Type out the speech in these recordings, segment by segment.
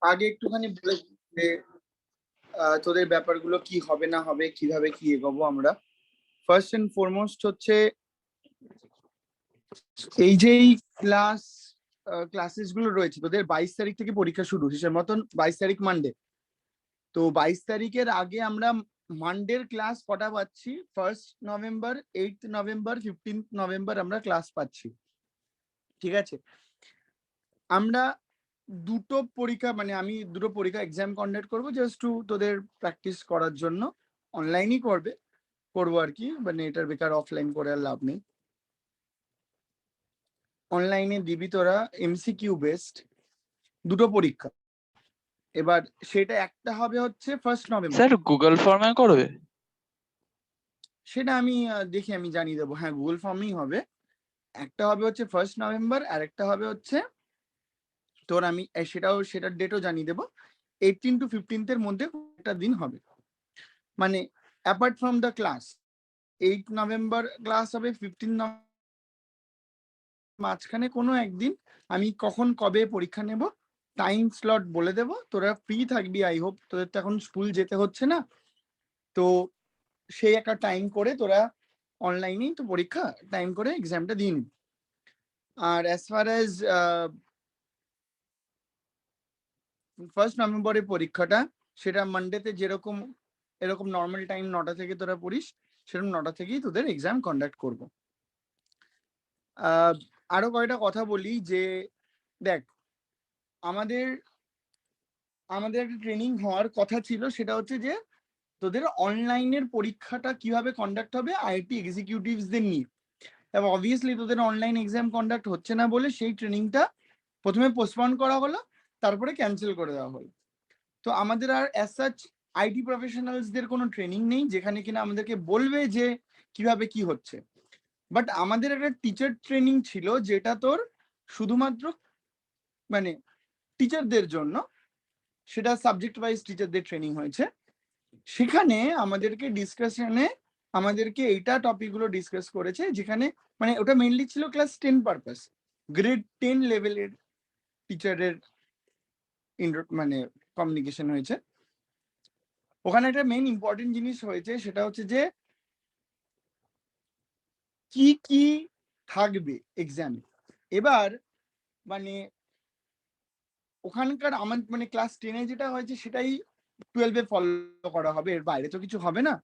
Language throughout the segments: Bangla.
আগে একটুখানি বলে দিই যে তোদের ব্যাপারগুলো কি হবে না হবে, কিভাবে কি এগোবো আমরা। ফার্স্ট এন্ড ফরমোস্ট হচ্ছে এই যে ক্লাসেস গুলো রয়েছে, তোদের 22 তারিখ থেকে পরীক্ষা শুরু, হিসেব মতন 22 তারিখ মানডে। তো 22 তারিখের আগে আমরা মানডের ক্লাস কটা পাচ্ছি? 1 নভেম্বর, 8 নভেম্বর, 15 নভেম্বর আমরা ক্লাস পাচ্ছি। ঠিক আছে, আমরা দুটো পরীক্ষা, মানে আমি দুটো পরীক্ষা এক্সাম কন্ডাক্ট করবো জাস্ট টু তোদের প্র্যাকটিস করার জন্য। অনলাইনই করবো আর কি, মানে এটার বেকার অফলাইন করে আর লাভ নেই। অনলাইনে দিবি তোরা এমসিকিউ বেসড দুটো পরীক্ষা। এবার সেটা একটা হবে হচ্ছে 1 নভেম্বর। স্যার গুগল ফর্মে করবে? সেটা আমি দেখি, আমি জানিয়ে দেবো। হ্যাঁ, গুগল ফর্মেই হবে। একটা হবে হচ্ছে 1 নভেম্বর, আর একটা হবে হচ্ছে তোর, আমি সেটার ডেটও জানিয়ে দেবো। 18 to 15 মধ্যে একটা দিন হবে। মানে apart from the class, 8 November class হবে, 15 মাঝখানে কোনো একদিন আমি কখন কবে পরীক্ষা নেব টাইম স্লট বলে দেবো, তোরা ফ্রি থাকবি। আই হোপ, তোদের তো এখন স্কুল যেতে হচ্ছে না, তো সেই একটা টাইম করে তোরা অনলাইনেই তো পরীক্ষা টাইম করে এক্সামটা দিয়ে নিবি। আর অ্যাজ ফার অ্যাজ 1 নভেম্বরের পরীক্ষাটা, সেটা মানডেতে যেরকম এরকম নর্মাল টাইম 9টা থেকে তোরা পড়িস, সেরকম 9টা থেকেই তোদের এক্সাম কন্ডাক্ট করবো। আরো কয়টা কথা বলি যে দেখ, আমাদের একটা ট্রেনিং হওয়ার কথা ছিল, সেটা হচ্ছে যে তোদের অনলাইনের পরীক্ষাটা কিভাবে কন্ডাক্ট হবে আইআইটি এক্সিকিউটিভসদের নিয়ে। এবং অবভিয়াসলি তোদের অনলাইন এক্সাম কন্ডাক্ট হচ্ছে না বলে সেই ট্রেনিংটা প্রথমে পোস্টপন করা হলো, তারপরে ক্যান্সেল করে দেওয়া হলো। তো আমাদের আর অ্যাজ সাচ আইটি প্রফেশনালসদের কোনো ট্রেনিং নেই যেখানে কিনা আমাদেরকে বলবে যে কিভাবে কি হচ্ছে। বাট আমাদের একটা টিচার ট্রেনিং ছিল, যেটা তোর শুধুমাত্র মানে টিচারদের জন্য, সেটা সাবজেক্ট ওয়াইজ টিচারদের ট্রেনিং হয়েছে। সেখানে আমাদেরকে ডিসকাশনে আমাদেরকে এইটা টপিকগুলো ডিসকাস করেছে, যেখানে মানে ওটা মেইনলি ছিল ক্লাস 10 পারপাস, গ্রেড 10 লেভেলের টিচারের মানে কমিউনিকেশন হয়েছে। ওখানে একটা মেইন ইম্পর্টেন্ট জিনিস হয়েছে, সেটা হচ্ছে যে কি কি থাকবে এক্সামে। এবার মানে ওখানকার আমার মানে ক্লাস 10-এ যেটা হয়েছে সেটাই 12-এ ফলো করা হবে, এর বাইরে তো কিছু হবে না।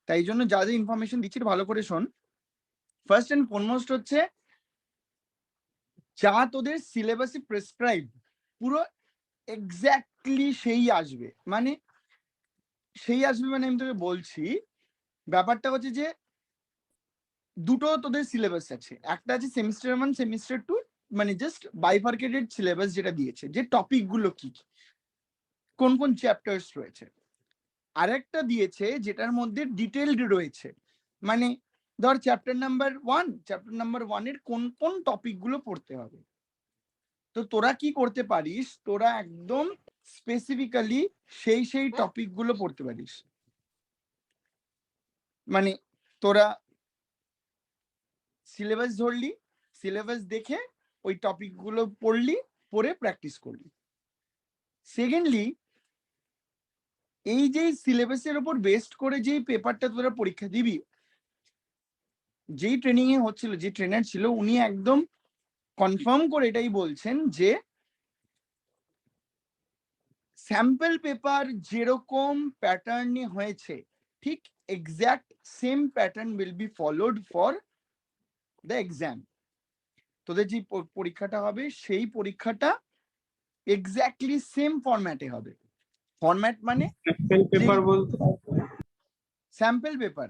তাই জন্য যা যা ইনফরমেশন দিচ্ছি ভালো করে শোন। ফার্স্ট এন্ড ফরমোস্ট হচ্ছে যা তোদের সিলেবাসে প্রেসক্রাইব পুরো এক্স্যাক্টলি সেই আসবে। মানে আমি তোকে বলছি, ব্যাপারটা হচ্ছে যে দুটো তোদের সিলেবাস আছে, একটা আছে সেমিস্টার 1, সেমিস্টার 2, মানে জাস্ট বাইফার্কেটেড সিলেবাস যেটা দিয়েছে, যে টপিক গুলো কি কোন কোন চ্যাপ্টার্স রয়েছে। আরেকটা দিয়েছে যেটার মধ্যে ডিটেইলড রয়েছে, মানে ধর চ্যাপ্টার নাম্বার 1 এর কোন কোন টপিক গুলো পড়তে হবে। তো তোরা কি করতে পারিস, তোরা একদম স্পেসিফিক্যালি সেই টপিক গুলো পড়তে পারিস। মানে তোরা সিলেবাস ধরলি, সিলেবাস দেখে ওই টপিক গুলো পড়লি, পড়ে প্র্যাকটিস করলি। সেকেন্ডলি, এই যে সিলেবাসের উপর বেস্ড করে যেই পেপারটা তোরা পরীক্ষা দিবি, যেই ট্রেনিং এ হচ্ছিল, যে ট্রেনার ছিল উনি একদম কনফার্ম করে এটাই বলছেন যে স্যাম্পল পেপার যেরকম প্যাটার্নে হয়েছে, ঠিক exact same pattern will be followed for the exam. তোদের যে পরীক্ষাটা হবে সেই পরীক্ষাটা এক্স্যাক্টলি সেম ফরম্যাটে হবে। ফরম্যাট মানে পেপার বলতে স্যাম্পল পেপার।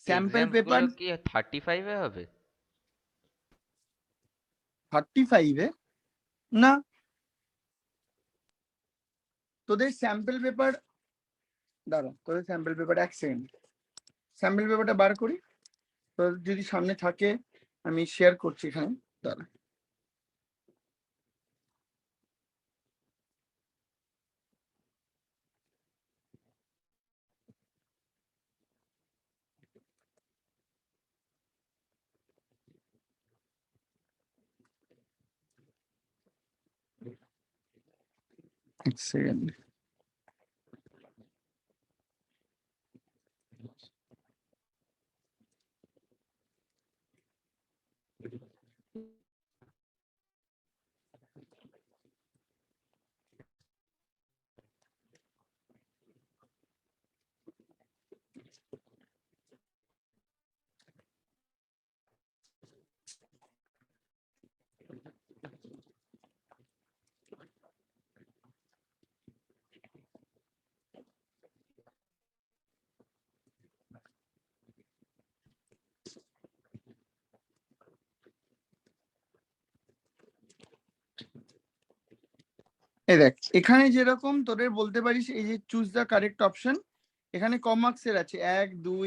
স্যাম্পল পেপার কি 35-এ হবে? 35-এ না, তোদের স্যাম্পল পেপার, দাঁড়া, তোদের স্যাম্পল পেপার এক সেকেন্ড, স্যাম্পল পেপারটা বার করি, তো যদি সামনে থাকে আমি শেয়ার করছি এখানে, দাঁড়া। এক সেকেন্ড। এই দেখ, এখানে যেরকম তোদের বলতে পারিস এই যে চুজ দ্য কারেক্ট অপশন, এখানে কম মার্কসের আছে 1 2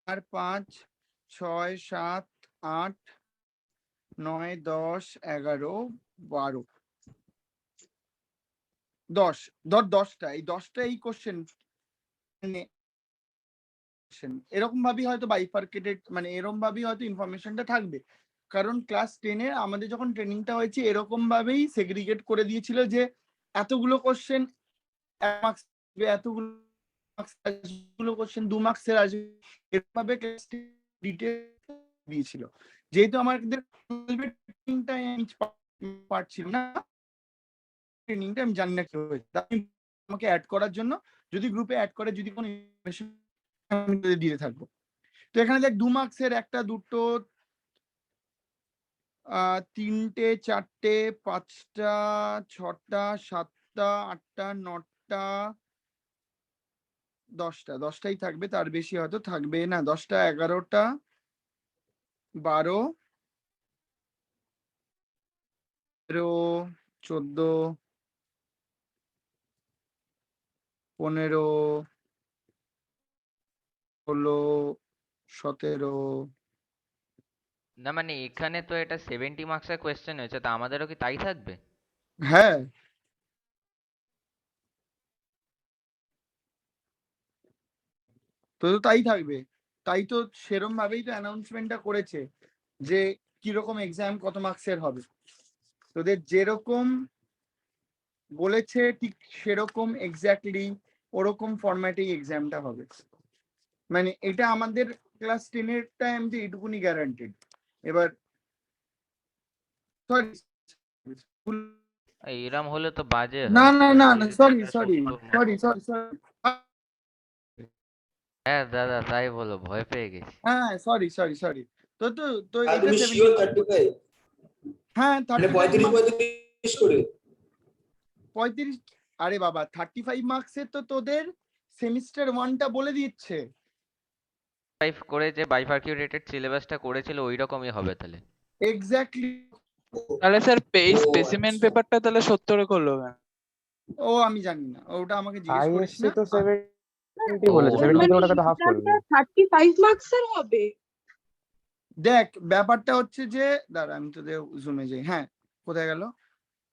4 5 6 7 8 9 10 11 12 10 10টা, এই 10টা এই কোশ্চেন এরকম ভাবেই হয়তো বাইফার্কেটেড, মানে এরকম ভাবেই হয়তো ইনফরমেশনটা থাকবে। কারণ ক্লাস 10-এ আমাদের যখন ট্রেনিংটা হয়েছে এরকম ভাবেই সেগ্রিগেট করে দিয়েছিল যে এতগুলো কোশ্চেন 1 মার্কস, এতগুলো কোশ্চেন 2 মার্কসের আসবে, এরকম ভাবে ডিটেইল দিয়েছিল। যেহেতু আমাদের ট্রেনিংটা আমি পারছিল না, ট্রেনিংটা আমি জানি না কি হয়েছে, আমাকে অ্যাড করার জন্য, যদি গ্রুপে অ্যাড করে যদি কোনো ইনফরমেশন আমি দিয়ে থাকবো। তো এখানে দেখ 2 মার্কসের 1টা 2টো 3টে 4টে 5টা 6টা 7টা 8টা 9টা 10টাই থাকবে, তার বেশি হয়তো থাকবে না। 10টা 11টা 12 13 14 15 16 17। না মানে এখানে তো এটা 70 মার্কসের কোয়েশ্চেন হয়েছে, তা আমাদেরও কি তাই থাকবে? হ্যাঁ, তো তাই থাকবে। তাই তো সেরম ভাবেই তো অ্যানাউন্সমেন্টটা করেছে যে কিরকম এক্সাম কত মার্কসের হবে। তোদের যেরকম বলেছে ঠিক সেরকম এক্স্যাক্টলি ওরকম ফরম্যাটেই এক্সামটা হবে। মানে এটা আমাদের ক্লাস 10-এর টাইম যে এইটুকুনি গ্যারান্টেড। এবার সরি, এরম হলে তো বাজে না হয়। না না না, সরি এটা সরি সত্য সরি সরি সরি, হ্যাঁ দাদা তাই বলো, ভয় পেয়ে গেছি। হ্যাঁ সরি সরি সরি। তো তো তো আর এটা তুমি 70 শিওর মার্কস। 35? হ্যাঁ মানে 35 মার্কস। 35 করে? 35? আরে বাবা, 35 মার্কসের তো তোদের সেমিস্টার 1টা বলে দিচ্ছে। করে যে বাইফার্কিউটেড সিলেবাসটা করেছিল ওই রকমই হবে তাহলে। এক্স্যাক্টলি। তাহলে স্যার এই ও স্পেসিমেন আচ্ছা। পেপারটা তাহলে 70 করলো কেন? ও আমি জানি না, ওটা আমাকে জিজ্ঞেস করিস আইএসসি না। তো 70 ও বলেছে, 70 ওটা থেকে ওটাকে তো হাফ করবে। 35 মার্কসের হবে। দেখ ব্যাপারটা হচ্ছে যে, দাঁড়া আমি তোদের জুমে যাই। হ্যাঁ, কোথায় গেল?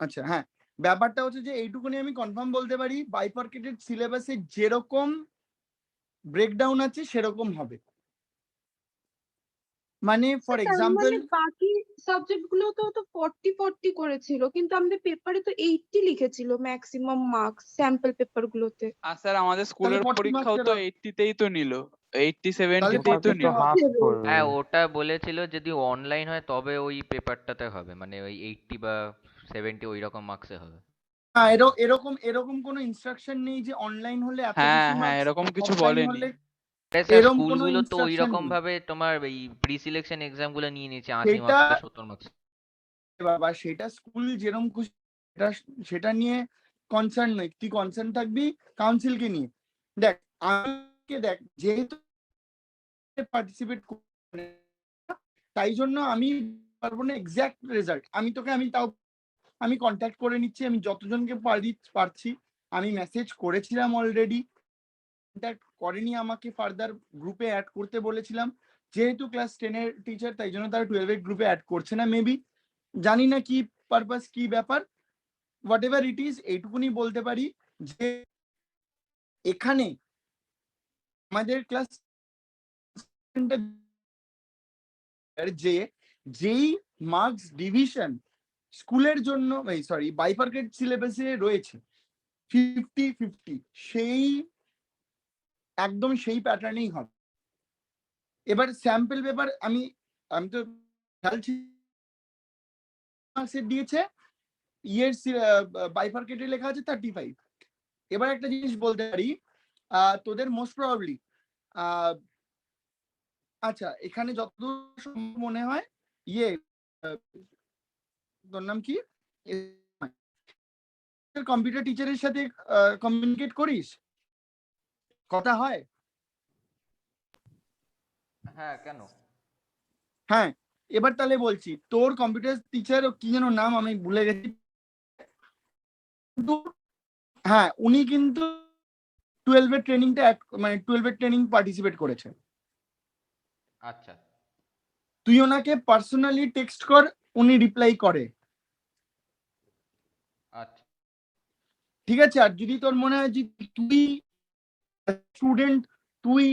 আচ্ছা হ্যাঁ, ব্যাপারটা হচ্ছে যে এইটুকুনি আমি কনফার্ম বলতে পারি, বাইফার্কেটেড সিলেবাসে যেরকম ব্রেকডাউন আছে সেরকম হবে। মানে ফর তার এক্সাম্পল, মানে বাকি সাবজেক্ট গুলো তো 40 করেছিল, কিন্তু আমাদের পেপারে তো 80 লিখেছিল ম্যাক্সিমাম মার্কস স্যাম্পল পেপার গুলোতে। আর স্যার আমাদের তাহলে স্কুলের 40 পরীক্ষাও মার্কসের তো হবে। 80 তেই তো নিল, 80 তাহলে 70 তেই তো 40 তো নিল। হাফ হবে। করবে। হ্যাঁ ওটা বলেছিল যদি অনলাইন হয় তবে ওই পেপারটাতে হবে, মানে ওই 80 বা 70 ওই রকম মার্কসে হবে। হ্যাঁ, এরকম এরকম কোনো ইনস্ট্রাকশন নেই যে অনলাইন হলে এত হ্যাঁ বেশি হ্যাঁ মার্কস, এরকম কিছু অফলাইন বলেনি। হলে স্যার এরকম কোনো স্কুলগুলো তো ওই ইনস্ট্রাকশন রকম নেই। ভাবে তোমার এই প্রি সিলেকশন এক্সাম গুলো নিয়ে নিয়েছে 80 সেটা মার্কস বা 70 মার্কস। বাবা, সেটা স্কুল যেরকম খুশি সেটা সেটা নিয়ে কনসার্ন নয়। তুই কনসার্ন থাকবি কাউন্সিলকে নিয়ে। দেখ আমাকে দেখ, যেহেতু পার্টিসিপেট করে না, তাই জন্য আমি পারবো না এক্সাক্ট রেজাল্ট। আমি তোকে আমি তাও আমি কন্ট্যাক্ট করে নিচ্ছি, আমি যতজনকে পারছি আমি মেসেজ করেছিলাম অলরেডি। কন্ট্যাক্ট করেনি আমাকে ফার্দার গ্রুপে অ্যাড করতে বলেছিলাম, যেহেতু ক্লাস 10-এর টিচার তাই জন্য তারা 12-এর গ্রুপে অ্যাড করছে না মেবি, জানি না কি পারপাস কি ব্যাপার, হোয়াট এভার ইট ইজ। এইটুকুনি বলতে পারি যে এখানে আমাদের ক্লাস যে যেই মার্কস ডিভিশন স্কুলের জন্য সরি বাইফার্কেট সিলেবাসে রয়েছে 50-50 সেই একদম সেই প্যাটার্নেই হবে। এবার স্যাম্পল পেপার আমি তো খেয়াল মার্কসের দিয়েছে, ইয়ের বাইফার্কেটে লেখা আছে 35। এবার একটা জিনিস বলতে পারি, তোদের মোস্ট প্রবাবলি আচ্ছা এখানে যতদূর সম্ভব মনে হয় ইয়ে তোর নাম কি কম্পিউটার টিচারের সাথে কমিউনিকেট করিস, কথা হয়? হ্যাঁ, কেন? হ্যাঁ, এবার তাহলে বলছি, তোর কম্পিউটার টিচার কি যেন নাম আমি ভুলে গেছি, হ্যাঁ উনি কিন্তু 12 এর ট্রেনিংটা মানে 12 এর ট্রেনিং পার্টিসিপেট করেছে। আচ্ছা, তুই ওনাকে পার্সোনালি টেক্সট কর, উনি রিপ্লাই করে, আচ্ছা। ঠিক আছে? আর যদি তোর মনে হয় যে তুই স্টুডেন্ট, তুই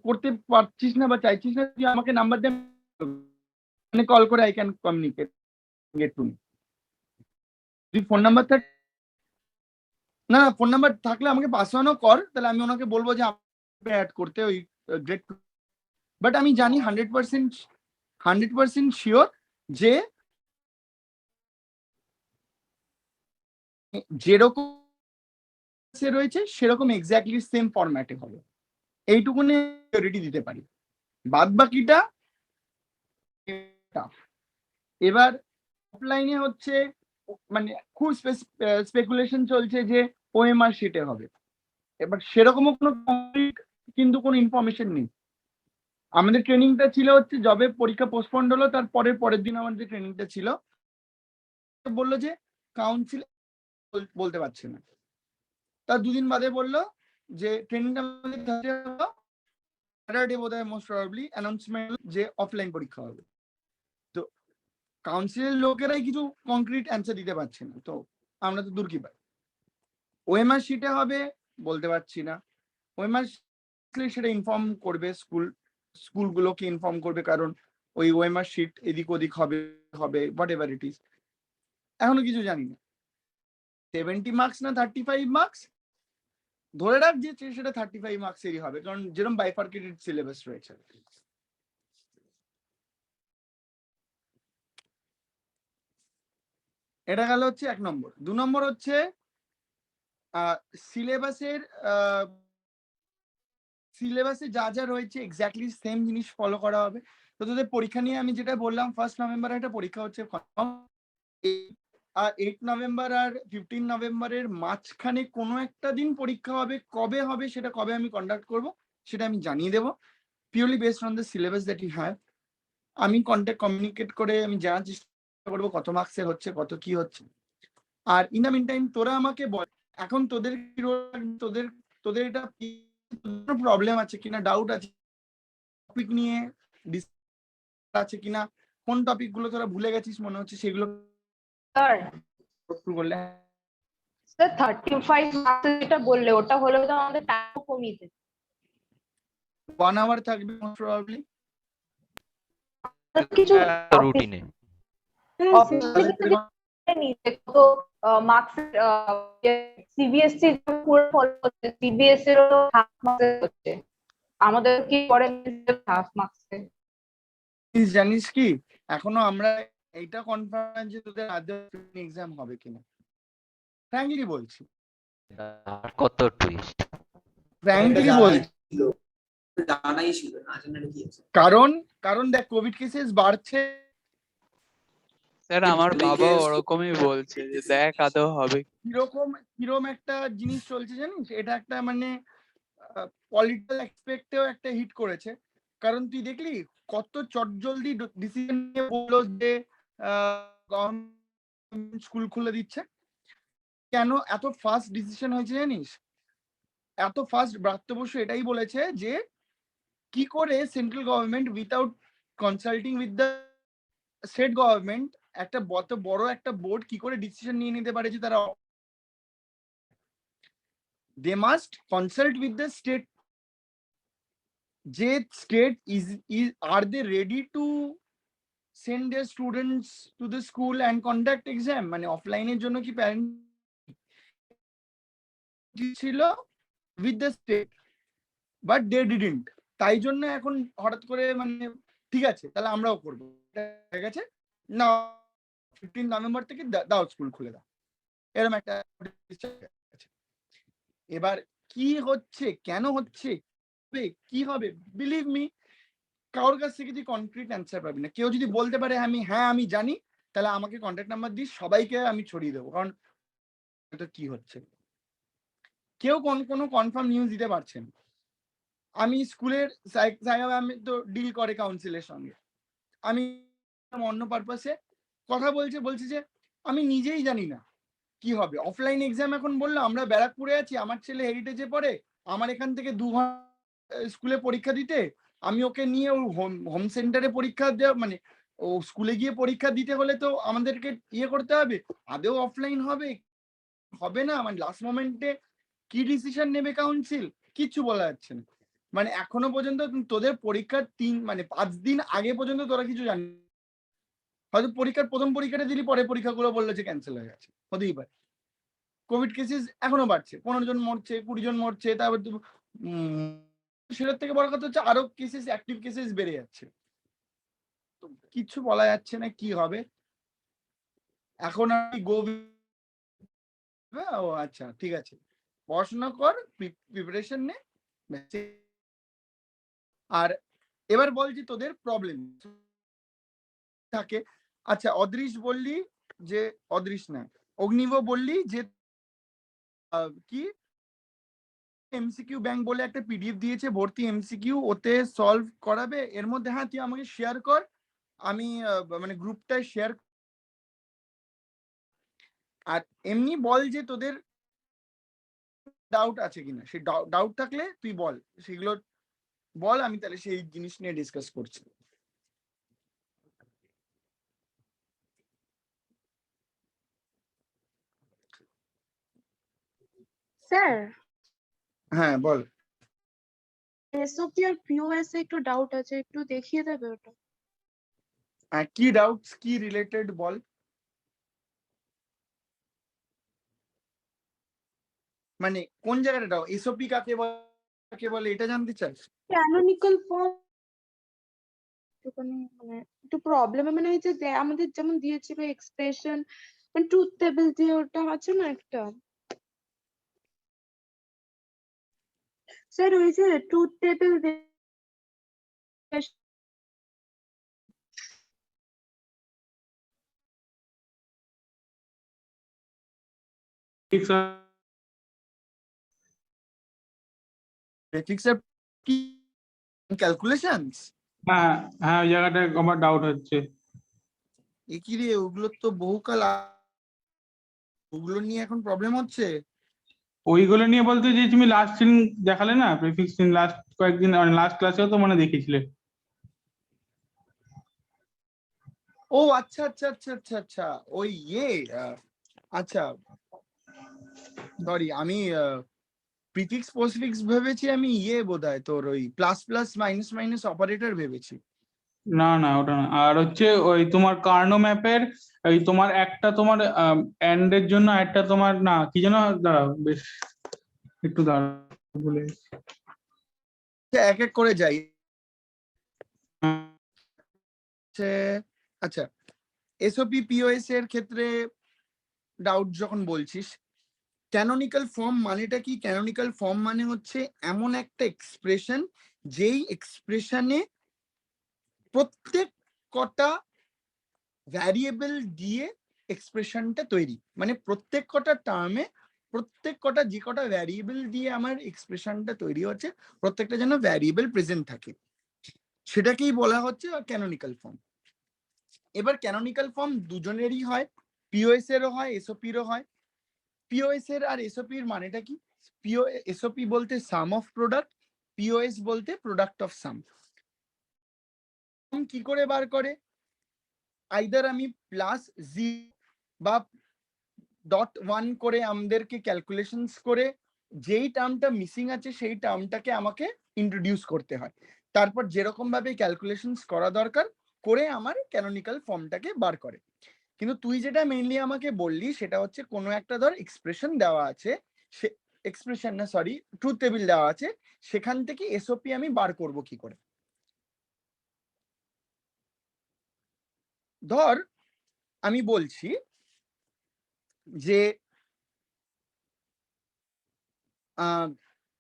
করতে পারছিস না বা চাইছিস না, তুই আমাকে নাম্বার দে, মানে কল করে I can communicate get to me. তুই ফোন নাম্বার থাক, না ফোন নাম্বার থাকলে আমাকে পাস অনও কর, তাহলে আমি ওনাকে বলবো যে অ্যাড করতে ওই গ্রেড। বাট আমি জানি 100% শিওর যে যেরকম রয়েছে সেরকম এক্স্যাক্টলি সেম ফরম্যাটে হবে, এইটুকুনি সিওরিটি দিতে পারি। বাদ বাকিটা এবার অফলাইনে হচ্ছে মানে খুব স্পেকুলেশন চলছে যে ওএমআর শিটে হবে, এবার সেরকমও কোনো কিন্তু কোনো ইনফরমেশন নেই। আমাদের ট্রেনিংটা ছিল হচ্ছে যবে পরীক্ষা পোস্টপন্ড হলো তার পরের দিন আমাদের ট্রেনিংটা ছিল, বললো যে কাউন্সিল বলতে পারছে না, তার দুদিন বাদে বললো যে ট্রেনিংটা স্যাটারডে বোধহয় মোস্ট প্রবাবলি অ্যানাউন্সমেন্ট যে অফলাইন পরীক্ষা হবে। তো কাউন্সিলের লোকেরাই কিছু কংক্রিট অ্যান্সার দিতে পারছে না, তো আমরা তো দূর কি পাই। ওএমআর শিটে হবে বলতে পারছি না, ওএমআর সেটা ইনফর্ম করবে স্কুলগুলোকে ইনফর্ম করবে, কারণ ওই ওএমআর শিট এদিক ওদিক হবে হোয়াট এভার ইট ইজ, এখনো কিছু জানি না। 70 মার্কস না 35 মার্কস, ধরে রাখ যে সেটা 35 মার্কসেরই হবে, কারণ যেরকম বাইফার্কেটেড সিলেবাস রয়েছে। এটা গেল হচ্ছে 1 নম্বর। 2 নম্বর হচ্ছে সিলেবাসে যা যা রয়েছে এক্স্যাক্টলি সেম জিনিস ফলো করা হবে। তো তোদের পরীক্ষা নিয়ে আমি যেটা বললাম 1 নভেম্বর একটা পরীক্ষা হচ্ছে, আর 8 নভেম্বর আর 15 নভেম্বরের মাঝখানে কোনো একটা দিন পরীক্ষা হবে, কবে হবে সেটা কবে আমি কন্ডাক্ট করব সেটা আমি জানিয়ে দেবো, purely based on the syllabus that you have. আমি কমিউনিকেট করে আমি জানার চেষ্টা করবো কত মার্কসের হচ্ছে, কত কি হচ্ছে। আর ইন দ্য মিন টাইম তোরা আমাকে বল এখন তোদের তোদের এটা প্রবলেম আছে কিনা, ডাউট আছে টপিক নিয়ে আছে কিনা, কোন টপিক গুলো তোরা ভুলে গেছিস মনে হচ্ছে সেগুলো স্যার বললে। স্যার 35 মার্কস যেটা বললে ওটা হলে তো আমাদের টাইম কমিয়ে দেবে। 1 আওয়ার থাকবে মোস্ট প্রবাবলি। কিছু রুটিনে কত মার্কস সিবিএসসি পুরো ফলো করছে, সিবিএসসি এর হাফ মার্কস হচ্ছে, আমাদের কি পরে হাফ মার্কস। জানিস কি এখনো আমরা এইটা কনফার্ম যে তোদের এক্সাম হবে কিনা, ফ্র্যাঙ্কলি বলছি, কত টুইস্ট। ফ্র্যাঙ্কলি বলছি, জানাই ছিল না, জানার কি আছে? কারণ দেখ কোভিড কেসেস বাড়ছে। স্যার আমার বাবা ওরকমই বলছে যে দেখ আদৌ হবে। কিরকম একটা জিনিস চলছে জানিস, এটা একটা মানে পলিটিক্যাল এক্সপেক্টেও একটা হিট করেছে, কারণ তুই দেখলি কত চটজলদি ডিসিশন নিয়ে বললো যে গভর্নমেন্ট স্কুল খুলে দিচ্ছে। কেন এত ফাস্ট ডিসিশন হয়েছে জানিস? এত ফাস্ট ব্রাত্য বসু এটাই বলেছে যে কি করে central government without consulting with the state government একটা বড় একটা বোর্ড কি করে ডিসিশন নিয়ে নিতে পারে যে তারা they must consult with the state, যে স্টেট আর they ready to send their students to the school and conduct exam? মানে অফলাইনের জন্য কি প্যারেন্ট ছিল with the state, but they didn't. তাই জন্য এখন হঠাৎ করে মানে ঠিক আছে তাহলে আমরাও করবো, ঠিক আছে না 15 নভেম্বর থেকে দাও স্কুল খুলে দাও, এরকম একটা আছে। এবার কি হচ্ছে, কেন হচ্ছে, কি হবে, বিলিভ মি কারোর কাছ থেকে তুই কনক্রিট অ্যান্সার পাবি না। কেউ যদি বলতে পারে আমি জানি, তাহলে আমাকে কন্ট্যাক্ট নাম্বার দিস, সবাইকে আমি ছড়িয়ে দেবো, কারণ এটা কি হচ্ছে কেউ কোনো কনফার্ম নিউজ দিতে পারছে না। আমি স্কুলের আমি তো ডিল করে কাউন্সিলের সঙ্গে, আমি অন্য পারপাসে কথা বলছে যে আমি নিজেই জানি না কি হবে। অফলাইন এক্সাম এখন বললো, আমরা ব্যারাকপুরে আছি, আমার ছেলে হেরিটেজে পড়ে, আমার এখান থেকে 2 ঘন্টা স্কুলে পরীক্ষা দিতে, আমি ওকে নিয়ে হোম সেন্টারে পরীক্ষা দেওয়া, মানে ও স্কুলে গিয়ে পরীক্ষা দিতে হলে তো আমাদেরকে ইয়ে করতে হবে। আদেও অফলাইন হবে হবে না, মানে লাস্ট মোমেন্টে কি ডিসিশন নেবে কাউন্সিল কিচ্ছু বলা যাচ্ছে না। মানে এখনো পর্যন্ত তোদের পরীক্ষার 5 দিন আগে পর্যন্ত তোরা কিছু জানিস, হয়তো পরীক্ষার প্রথম পরীক্ষাটা দিলি, পরে পরীক্ষাগুলো বললো যে ক্যান্সেল হয়ে গেছে, হতেই পারে। কোভিড কেসেস এখনো বাড়ছে, 15 জন মরছে, 20 জন মরছে, তারপর সেটার থেকে বড় কথা হচ্ছে আরো কেসেস, অ্যাক্টিভ কেসেস বেড়ে যাচ্ছে, তো কিছু বলা যাচ্ছে না কি হবে। এখন আমি ও আচ্ছা ঠিক আছে, পড়াশোনা কর, প্রিপারেশন নে। আর এবার বলছি তোদের প্রবলেম থাকে। আচ্ছা অদৃশ বললি যে, অদৃশ না অগ্নিব বললি যে কি এমসিকিউ ব্যাংক বলে একটা পিডিএফ দিয়েছে ভর্তি এমসিকিউ, ওতে সলভ করাবে এর মধ্যে। হ্যাঁ তুই আমাকে শেয়ার কর, আমি মানে গ্রুপটায় শেয়ার। আর এমনি বল যে তোদের ডাউট আছে কিনা, সেই ডাউট থাকলে তুই বল, সেগুলো বল, আমি তাহলে সেই জিনিস নিয়ে ডিসকাস করছি। স্যার হ্যাঁ বল। এসওপি আর পিওএস এ একটু ডাউট আছে, একটু দেখিয়ে দেবে ওটা। কি ডাউটস, কি রিলেটেড বল। মানে কোন জায়গাটা ডাউট, এসওপি কাকে বলে এটা জানতে চাস? ক্যানোনিক্যাল ফর্ম মানে একটু প্রবলেম, মানে হচ্ছে যে আমাদের যেমন দিয়েছিল এক্সপ্রেশন, মানে ট্রুথ টেবিল দিয়ে ওটা আছে না একটা, স্যার ওই যে ট্রুথ টেবিল প্রেফিক্সের কি ক্যালকুলেশনস? হ্যাঁ হ্যাঁ, ওই জায়গাটায় আমার ডাউট হচ্ছে। এ কি রে, ওগুলো তো বহুকাল ওগুলো নিয়ে এখন প্রবলেম হচ্ছে। ওইগুলো নিয়ে বলতে যে তুমি লাস্ট দিন দেখালে না, প্রিফিক্স দিন, লাস্ট কয়েকদিন লাস্ট ক্লাসেও তো মানে দেখিয়েছিলে। ও আচ্ছা আচ্ছা আচ্ছা আচ্ছা আচ্ছা, ওই আচ্ছা সরি, আমি প্রিফিক্স পোস্টফিক্স ভেবেছি, আমি বোধহয় তোর ওই plus plus minus minus operator ভেবেছি। না না, ওটা না। আর হচ্ছে ওই তোমার কার্নো ম্যাপের ওই তোমার একটা তোমার এন্ড এর জন্য, একটা তোমার না কি যেন, দাঁড়াও বেশ একটু দাঁড়াও বলে এক এক করে যাই। আচ্ছা এসওপি পিওএস এর ক্ষেত্রে ডাউট যখন বলছিস, ক্যানোনিক্যাল ফর্ম মানেটা কি? ক্যানোনিক্যাল ফর্ম মানে হচ্ছে এমন একটা এক্সপ্রেশন যেই এক্সপ্রেশনে প্রত্যেক কটা ভ্যারিয়েবল দিয়ে এক্সপ্রেশনটা তৈরি, মানে প্রত্যেক কটা টার্মে প্রত্যেক কটা যে কটা ভ্যারিয়েবল দিয়ে আমার এক্সপ্রেশনটা তৈরি হচ্ছে, প্রত্যেকটা যেন ভ্যারিয়েবল প্রেজেন্ট থাকে, সেটাকেই বলা হচ্ছে ক্যানোনিক্যাল ফর্ম। এবার ক্যানোনিক্যাল ফর্ম দুজনেরই হয়, পিওএস এরও হয়, এসওপিরও হয়। পিওএস এর আর এসওপির মানেটা কি? এসওপি বলতে সাম অফ প্রোডাক্ট, পিওএস বলতে প্রোডাক্ট অফ সাম। কি করে বার করে? আইদার আমি প্লাস জি বা .1 করে আমাদেরকে ক্যালকুলেশনস করে যেই টার্মটা মিসিং আছে সেই টার্মটাকে আমাকে ইন্ট্রোডিউস করতে হয়, তারপর যেরকম ভাবে ক্যালকুলেশনস করা দরকার করে আমার ক্যানোনিক্যাল ফর্মটাকে বার করে। কিন্তু তুই যেটা মেইনলি আমাকে বললি সেটা হচ্ছে কোনো একটা ধর এক্সপ্রেশন দেওয়া আছে, সে এক্সপ্রেশন না সরি ট্রুথ টেবিল দেওয়া আছে, সেখান থেকে এসওপি আমি বার করব কি করে? ধর আমি বলছি যে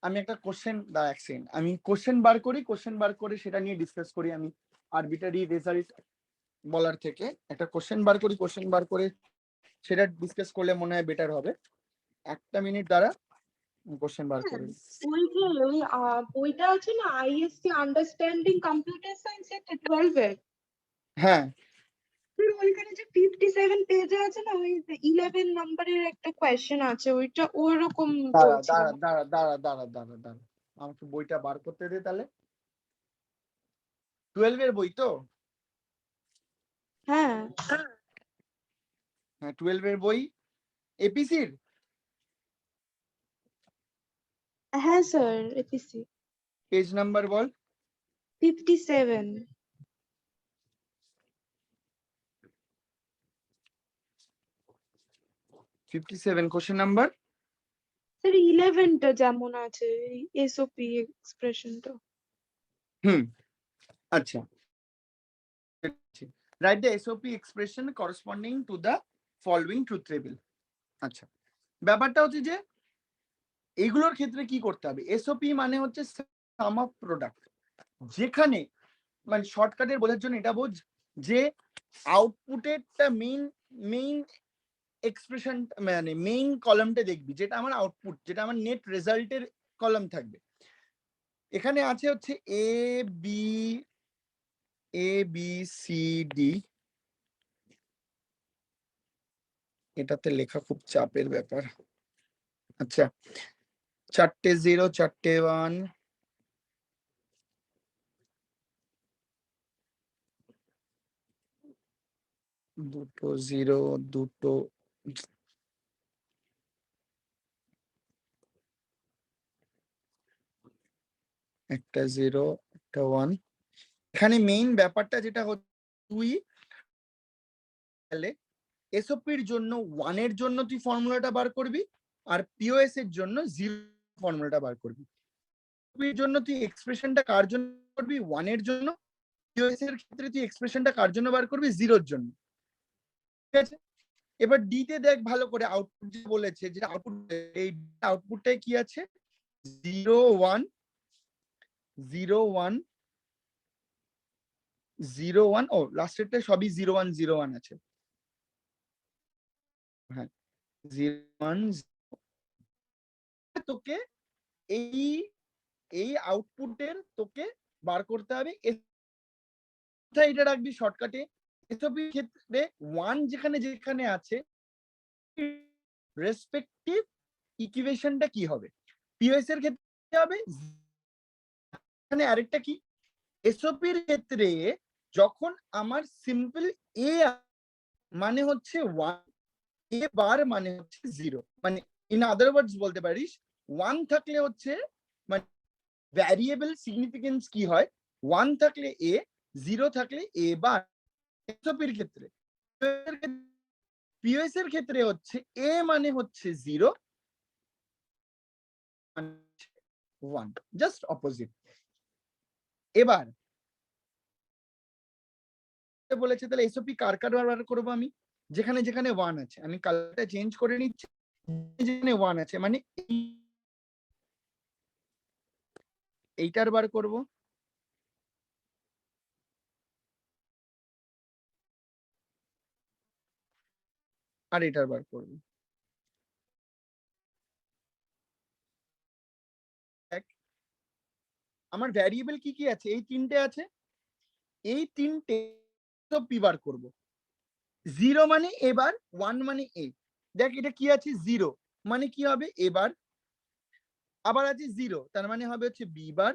আমি একটা কোশ্চেন এক সেকেন্ড, আমি কোশ্চেন বার করি, কোশ্চেন বার করে সেটা নিয়ে ডিসকাস করি। আমি আরবিটারি রেজাল্ট বলার থেকে একটা কোশ্চেন বার করি, কোশ্চেন বার করে সেটা ডিসকাস করলে মনে হয় বেটার হবে। একটা মিনিট দ্বারা কোশ্চেন বার করি। ওই যে ওই বইটা আছে না আইএসসি আন্ডারস্ট্যান্ডিং কম্পিউটার সায়েন্স এর 12 এর, হ্যাঁ ওইখানে যে 57 পেজে আছে না ওই 11 নম্বরের একটা কোয়েশ্চেন আছে, ওইটা ওরকম দাঁড়া বলছিল। দাঁড়া দাঁড়া দাঁড়া দাঁড়া দাঁড়া দাঁড়া আমাকে বইটা বার করতে দে তাহলে। 12 এর বই তো? হ্যাঁ হ্যাঁ 12 এর বই এপিসির। হ্যাঁ স্যার, এপিসি পেজ নাম্বার বল। 57। 57 কোশ্চেন নাম্বার। স্যার 11টা যেমন আছে এসওপি এক্সপ্রেশনটা। আচ্ছা, write the SOP expression corresponding to the following truth table. আচ্ছা, ব্যাপারটা হচ্ছে যে এগুলোর ক্ষেত্রে কি করতে হবে? এসওপি মানে হচ্ছে সাম অফ প্রোডাক্ট, যেখানে মানে শর্টকাটের বোঝার জন্য এটা বোঝ যে আউটপুটেরটা মেইন এক্সপ্রেশন মানে মেইন কলামটা দেখবি, যেটা আমার আউটপুট, যেটা আমার নেট রেজাল্টের কলাম থাকবে। এখানে আছে হচ্ছে এ বি সি ডি। এটাতে লেখা খুব চাপের ব্যাপার। আচ্ছা, 4টে 0, 4টে 1, দুটো 0, দুটো একটা 0, একটা 1। এখানে মেইন ব্যাপারটা যেটা হচ্ছে তুই তাহলে এসওপির জন্য 1 এর জন্য তুই ফর্মুলাটা বার করবি, আর পিওএস এর জন্য 0 ফর্মুলাটা বার করবি। এর জন্য তুই এক্সপ্রেশনটা কার জন্য করবি? 1 এর জন্য। পিওএস এর ক্ষেত্রে তুই এক্সপ্রেশনটা কার জন্য বার করবি? 0 এর জন্য। ঠিক আছে, এবার ডি তে দেখ ভালো করে আউটপুট যে বলেছে, যে আউটপুট, এই আউটপুটটাই কি আছে? 0 1 0 1 0 1। ও লাস্টেরটা সবই 0 1 0 1 আছে। হ্যাঁ 0 1। তোকে এই আউটপুটের তোকে বার করতে হবে। এটা রাখবি শর্টকাটে। এসবি ক্ষেত্রে 1 যেখানে যেখানে আছে রেসপেক্টিভ ইকুয়েশনটা কি হবে? পিওএস এর ক্ষেত্রে কি হবে? এখানে আরেকটা কি, এসওপি এর ক্ষেত্রে যখন আমার সিম্পল এ মানে হচ্ছে 1, এ বার মানে হচ্ছে 0, মানে ইন আদার ওয়ার্ডস বলতে পারিস 1 থাকলে হচ্ছে মানে ভ্যারিয়েবল সিগনিফিকেন্স কি হয়? 1 থাকলে এ, 0 থাকলে এ বার। এসওপির ক্ষেত্রে, পিওএস এর ক্ষেত্রে হচ্ছে এ মানে হচ্ছে 0, 1, জাস্ট অপোজিট। এবার বলেছে তাহলে এসওপি কার কার বার করবো আমি? যেখানে যেখানে 1 আছে, আমি কালারটা চেঞ্জ করে নিচ্ছি, যেখানে 1 আছে মানে এইটার বার করব। আর এটার বার করব। আমার ভ্যারিয়েবল কি কি আছে? এই 3টে আছে, এই 3টে পি বার করব। 0 মানে এ বার, 1 মানে এ। দেখ এটা কি আছে? 0 মানে কি হবে? এ বার। আবার আছে 0, তার মানে হবে হচ্ছে বি বার।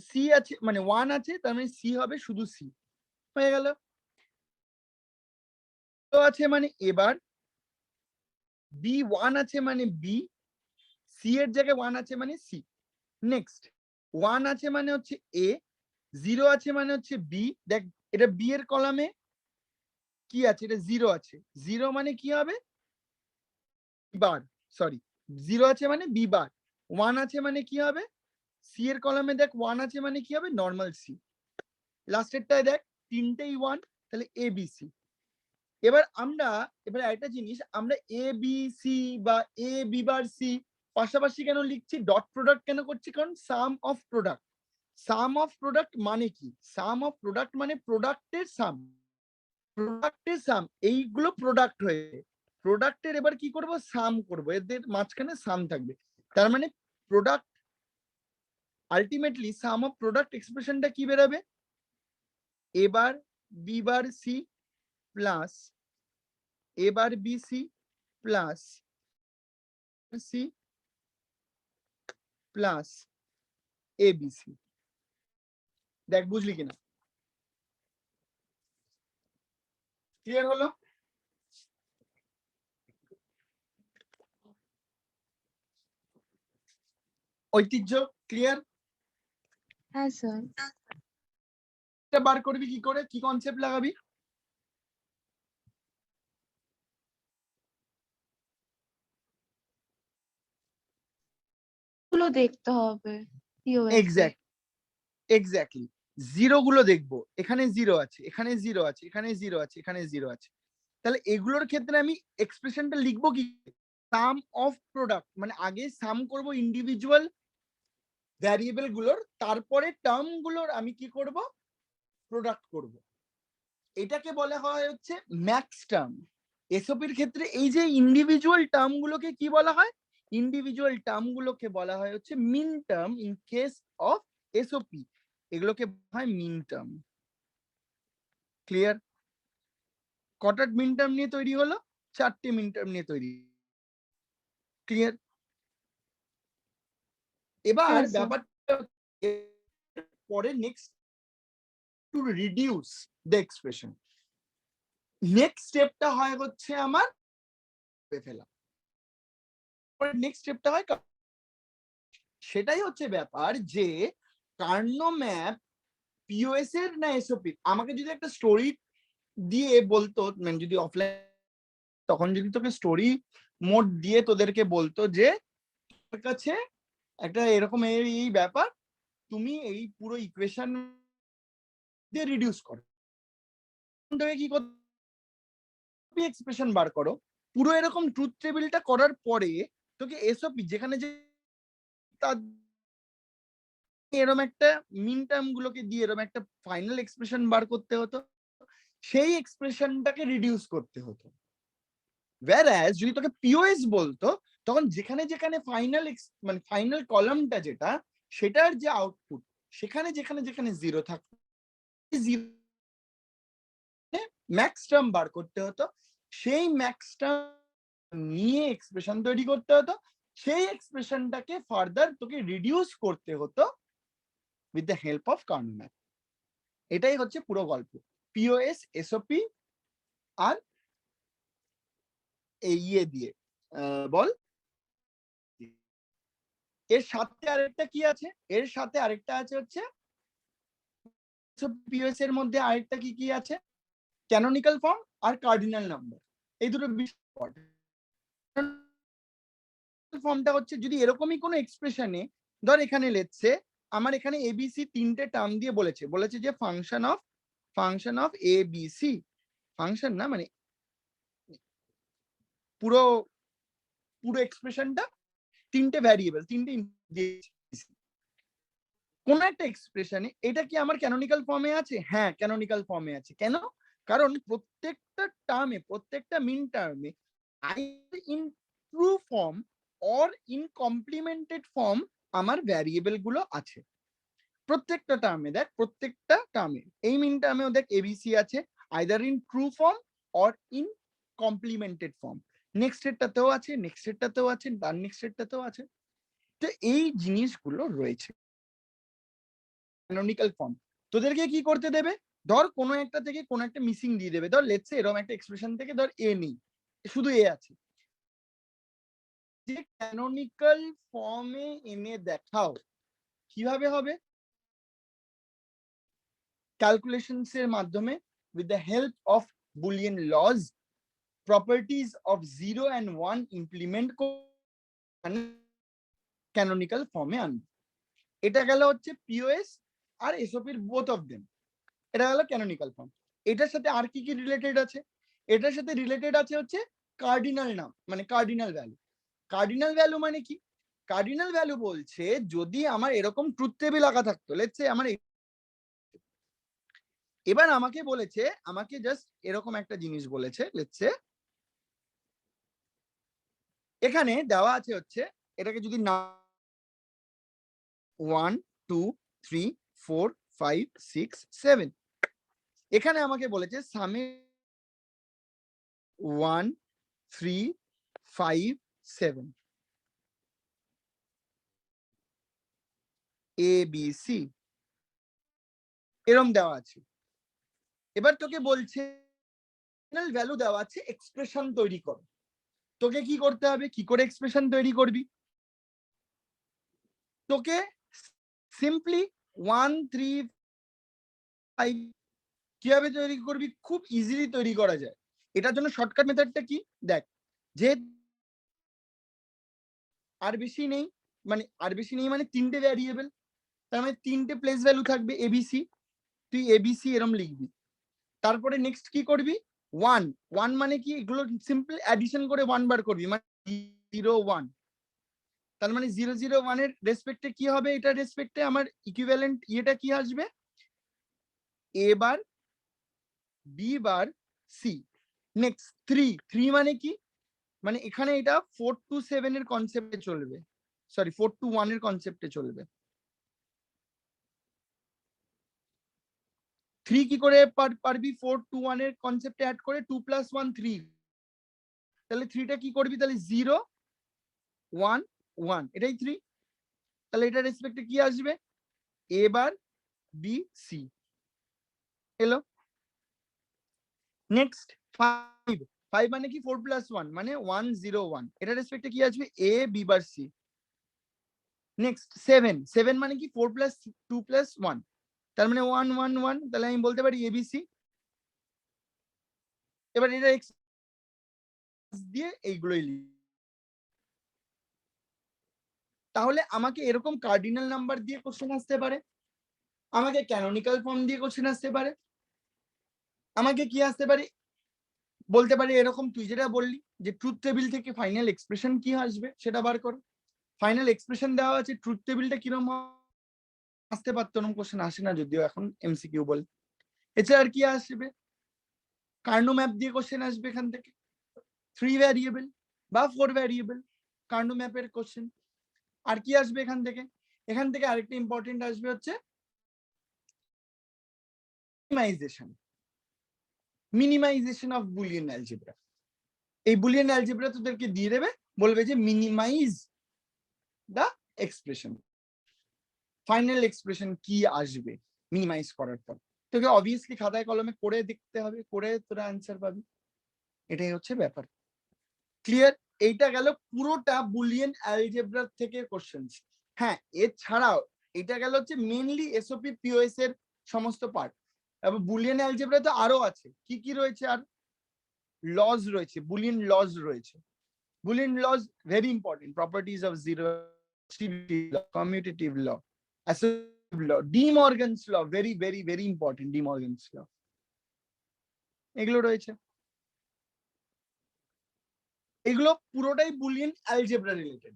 সি আছে মানে 1 আছে, তার মানে সি হবে শুধু সি। হয়ে গেল। তো আছে মানে এবার, বি 1 আছে মানে বি, সি এর জায়গায় 1 আছে মানে সি। নেক্সট 1 আছে মানে হচ্ছে এ, জিরো আছে মানে হচ্ছে বি, দেখ এটা বি এর কলামে কি আছে, এটা জিরো আছে, জিরো মানে কি হবে বার, সরি জিরো আছে মানে বি বার, ওয়ান আছে মানে কি হবে সি এর কলামে দেখ ওয়ান আছে মানে কি হবে নর্মাল সি, লাস্টেরটায় দেখ তিনটেই ওয়ান, তাহলে এ বি সি। এবার একটা জিনিস, আমরা এ বি সি বা এ বি বার সি পাশাপাশি কেন লিখছি, ডট প্রোডাক্ট কেন করছি, কারণ sum of product, sum of product মানে কি, সাম অফ প্রোডাক্ট মানে প্রোডাক্টের সাম, প্রোডাক্টের সাম, এইগুলো প্রোডাক্ট হয়ে প্রোডাক্টের এবার কি করব সাম করব, এদের মাঝখানে সাম থাকবে, তার মানে product ultimately sum of product এক্সপ্রেশনটা কি বেরোবে, এবার বি বার সি প্লাস এবার B C plus C plus A B C. দেখ বুঝলি কিনা, ক্লিয়ার হলো? ঐতিহ্য ক্লিয়ার? হ্যাঁ স্যার। এটা বার করবি কি করে, কি কনসেপ্ট লাগাবি? গুলো দেখতে হবে POS এ। এক্স্যাক্ট এক্স্যাক্টলি, জিরো গুলো দেখবো, এখানে জিরো আছে, এখানে জিরো আছে, এখানে জিরো আছে, এখানে জিরো আছে, তাহলে এগুলোর ক্ষেত্রে আমি এক্সপ্রেশনটা লিখবো কি, সাম অফ প্রোডাক্ট, মানে আগে সাম করব ইন্ডিভিজুয়াল ভ্যারিয়েবল গুলোর, তারপরে টার্ম গুলোর আমি কি করব প্রোডাক্ট করব, এটাকে বলা হয় হচ্ছে ম্যাক্স টার্ম। এসওপির ক্ষেত্রে এই যে ইন্ডিভিজুয়াল টার্ম গুলোকে কি বলা হয়, ইন্ডিভিজুয়াল টার্ম গুলোকে বলা হয় হচ্ছে minterm, in case of SOP এগুলোকে বলা হয় মিন টার্ম। ক্লিয়ার? কটা মিন টার্ম নিয়ে তৈরি হলো, চারটে মিন টার্ম নিয়ে তৈরি। ক্লিয়ার? এবার হ্যাঁ, স্যার। ব্যাপারটা পরে next to reduce the expression, next স্টেপটা হয় হচ্ছে আমার ফেলা, নেক্সট স্টেপটা হয় সেটাই হচ্ছে ব্যাপার যে কার্নো ম্যাপ পিওএস এর না এসওপি। আমাকে যদি একটা স্টোরি দিয়ে বলতো, মানে যদি অফলাইন, তখন যদি তোকে স্টোরি মোড দিয়ে তোদেরকে বলতো যে তোর কাছে একটা এরকম এই ব্যাপার, তুমি এই পুরো ইকুয়েশন দিয়ে রিডিউস করো, তোকে কি করতে এক্সপ্রেশন বার করো, পুরো এরকম ট্রুথ টেবিলটা করার পরে তোকে এসওপি যেখানে যে এরকম একটা মিন টার্ম গুলোকে দিয়ে এরকম একটা ফাইনাল এক্সপ্রেশন বার করতে হতো, সেই এক্সপ্রেশনটাকে রিডিউস করতে হতো। whereas যদি তোকে পিওএস বলতো, তখন যেখানে যেখানে ফাইনাল মানে ফাইনাল কলামটা যেটা, সেটার যে আউটপুট, সেখানে যেখানে যেখানে জিরো থাকতো, ম্যাক্স টার্ম বার করতে হতো, সেই ম্যাক্স টার্ম নিয়ে এক্সপ্রেশন তৈরি করতে হতো, সেই এক্সপ্রেশনটাকে ফার্দার তোকে রিডিউস করতে হতো with the help of Karnaugh map. এটাই হচ্ছে পুরো গল্প, পিওএস এসওপি আর এই ইয়ে দিয়ে বল। এর সাথে আরেকটা কি আছে, এর সাথে আরেকটা আছে হচ্ছে পিওএস এর মধ্যে আরেকটা কি কি আছে, ক্যানোনিক্যাল ফর্ম আর কার্ডিনাল নাম্বার, এই দুটো ফর্মটা হচ্ছে যদি এরকমই কোনো এক্সপ্রেশনে ধর এখানে লেটসে আমার এখানে এবিসি তিনটে টার্ম দিয়ে বলেছে যে ফাংশন অফ এবিসি, ফাংশন না মানে পুরো পুরো এক্সপ্রেশনটা তিনটে ভ্যারিয়েবল, তিনটে কোন একটা এক্সপ্রেশনে, এটা কি আমার ক্যানোনিক্যাল ফর্মে আছে? হ্যাঁ ক্যানোনিক্যাল ফর্মে আছে। কেন? কারণ প্রত্যেকটা টার্মে, প্রত্যেকটা মিন টার্মে either in true form or in complemented form আমার ভ্যারিয়েবল গুলো আছে প্রত্যেকটা টার্মে। দেখ প্রত্যেকটা টার্মে, এই মিন টার্মেও দেখ এবিসি আছে either in true form or in complemented form, next এরটাতেও আছে, নেক্সট এরটাতেও আছে, তার নেক্সট এরটাতেও আছে। তো এই জিনিসগুলো রয়েছে ক্যানোনিক্যাল ফর্ম। তোদেরকে কি করতে দেবে, ধর কোনো একটা থেকে কোনো একটা মিসিং দিয়ে দেবে, ধর লেটস সে এরকম একটা এক্সপ্রেশন থেকে ধর এ নেই, শুধু এ আছে, যে ক্যানোনিক্যাল ফর্মে এনে দেখাও, কিভাবে হবে? ক্যালকুলেশনস এর মাধ্যমে with the help of Boolean laws properties of 0 and 1 implement canonical ফর্মে আনবে। এটা গেল হচ্ছে পিওএস আর এসওপির বোথ অফ দেম, এটা গেল ক্যানোনিক্যাল ফর্ম। এটার সাথে আর কি কি রিলেটেড আছে? এটার সাথে রিলেটেড আছে হচ্ছে কার্ডিনাল নাম, মানে কার্ডিনাল ভ্যালু। কার্ডিনাল ভ্যালু মানে কি? কার্ডিনাল ভ্যালু বলছে যদি আমার এরকম ট্রুথ টেবিল আঁকা থাকতো, লেটস সে আমার এবার আমাকে বলেছে, আমাকে জাস্ট এরকম একটা জিনিস বলেছে, লেটস সে এখানে দেওয়া আছে হচ্ছে এটাকে যদি না 1 2 3 4 5 6 7, এখানে আমাকে বলেছে সামে 1 3 5 7 এ বি সি এরম দেওয়া আছে। এবার তোকে বলছে ভ্যালু দেওয়া আছে, এক্সপ্রেশন তৈরি কর। তোকে কি করতে হবে? কি করে এক্সপ্রেশন তৈরি করবি? তোকে সিম্পলি 1 3 5 কিভাবে তৈরি করবি? খুব ইজিলি তৈরি করা যায়। এটার জন্য শর্টকাট মেথডটা কি দেখ, যে আর বেশি নেই মানে তিনটে ভ্যারিয়েবল, তার মানে তিনটে প্লেস ভ্যালু থাকবে এবিসি, তুই এবিসি এরম লিখবি। তারপরে নেক্সট কি করবি? 1 1 মানে কি? এগুলো সিম্পল অ্যাডিশন করে 1 বার করবি, মানে 0 1, তার মানে 0 0 1 এর রেসপেক্টে কি হবে? এটা রেসপেক্টে আমার ইকুইভ্যালেন্ট ইয়েটা কি আসবে? A bar B bar C. Next 3 3 মানে কি? মানে এখানে এটা 4 to 7 এর কনসেপ্টে চলবে, সরি 4 to 1 এর কনসেপ্টে চলবে। 3 কি করে পারবি? 4 to 1 এর কনসেপ্টে অ্যাড করে 2 + 1 3, তাহলে 3টা কি করবি? তাহলে 0 1 1, এটাই 3। তাহলে এটা রেসপেক্টে কি আসবে? এ বার বি সি এলো। নেক্সট 5 5 মানে কি? 4 + 1 মানে 1 0 1, এটা রেসপেক্টে কি আসবে? A B bar C. Next 7 7 মানে কি? 4 + 2 + 1, তার মানে 1 1 1, তাহলে আমি বলতে পারি এবিসি। এবার এটা এক্স দিয়ে এইগুলোই লিখি। তাহলে আমাকে এরকম কার্ডিনাল নাম্বার দিয়ে কোশ্চেন আসতে পারে, আমাকে ক্যানোনিক্যাল ফর্ম দিয়ে কোশ্চেন আসতে পারে, আমাকে কি আসতে পারে? বলতে পারে এরকম তুই যেটা বললি যে ট্রুথ টেবিল থেকে ফাইনাল এক্সপ্রেশন কি আসবে সেটা বার করো। ফাইনাল এক্সপ্রেশন দেওয়া আছে, ট্রুথ টেবিলটা কিরকম আসতে পারতো, এরকম কোশ্চেন আসে না যদিও এখন এমসিকিউ বল। এছাড়া আর কি আসবে? কার্নো ম্যাপ দিয়ে কোশ্চেন আসবে এখান থেকে, 3 ভ্যারিয়েবল বা 4 ভ্যারিয়েবল কার্নো ম্যাপের কোশ্চেন। আর কি আসবে এখান থেকে? এখান থেকে আরেকটা ইম্পর্টেন্ট আসবে হচ্ছে মিনিমাইজেশন অফ বুলিয়ান অ্যালজেব্রা। এই বুলিয়ান অ্যালজেব্রা তোদেরকে দিয়ে দেবে, বলবে যে মিনিমাইজ দা এক্সপ্রেশন, ফাইনাল এক্সপ্রেশন কি আসবে মিনিমাইজ করার পর। তোকে অবভিয়াসলি খাতায় কলমে করে দেখতে হবে, করে তোরা অ্যান্সার পাবি। এটাই হচ্ছে ব্যাপার। ক্লিয়ার? এইটা গেল পুরোটা বুলিয়ান অ্যালজেব্রা থেকে কোশ্চেন্স। হ্যাঁ, এছাড়াও এটা গেল হচ্ছে মেইনলি এসওপি পিওএস এর সমস্ত পার্ট। এবং বুলিয়ান অ্যালজেব্রা তো আরো আছে, কি কি রয়েছে? আর লজ রয়েছে, বুলিয়ান লজ রয়েছে। Boolean laws very important, properties of zero, commutative law, associative law, De Morgan's law, very very very important, De Morgan's law, এগুলো রয়েছে। এগুলো পুরোটাই বুলিয়ান অ্যালজেব্রা রিলেটেড।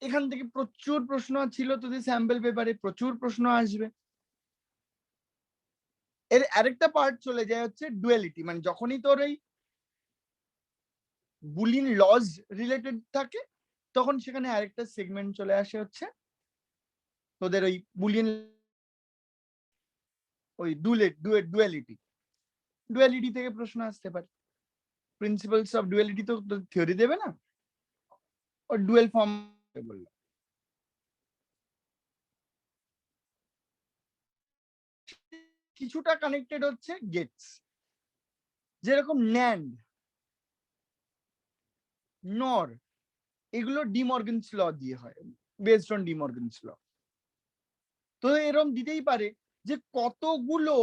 এখান থেকে প্রচুর প্রশ্ন ছিল তোদের স্যাম্পল পেপারে, প্রচুর প্রশ্ন আসবে। এর আরেকটা পার্ট চলে যায় হচ্ছে ডুয়ালিটি, মানে যখনই তোর এই বুলিয়ান লজ রিলেটেড থাকে তখন সেখানে আরেকটা সেগমেন্ট চলে আসে হচ্ছে তোদের ওই বুলিয়ান ওই ডুয়ালিটি। ডুয়ালিটি থেকে প্রশ্ন আসতে পারে। প্রিন্সিপালস অফ ডুয়ালিটি তো থিওরি দেবে না, ও ডুয়েল ফর্ম বললো। কিছুটা কানেক্টেড হচ্ছে গেটস, যেরকম ন্যান্ড, নর, এগুলো ডি মর্গানস ল দিয়ে হয়, বেসড অন ডি মর্গানস ল। তো এরকম দিতেই পারে যে কতগুলো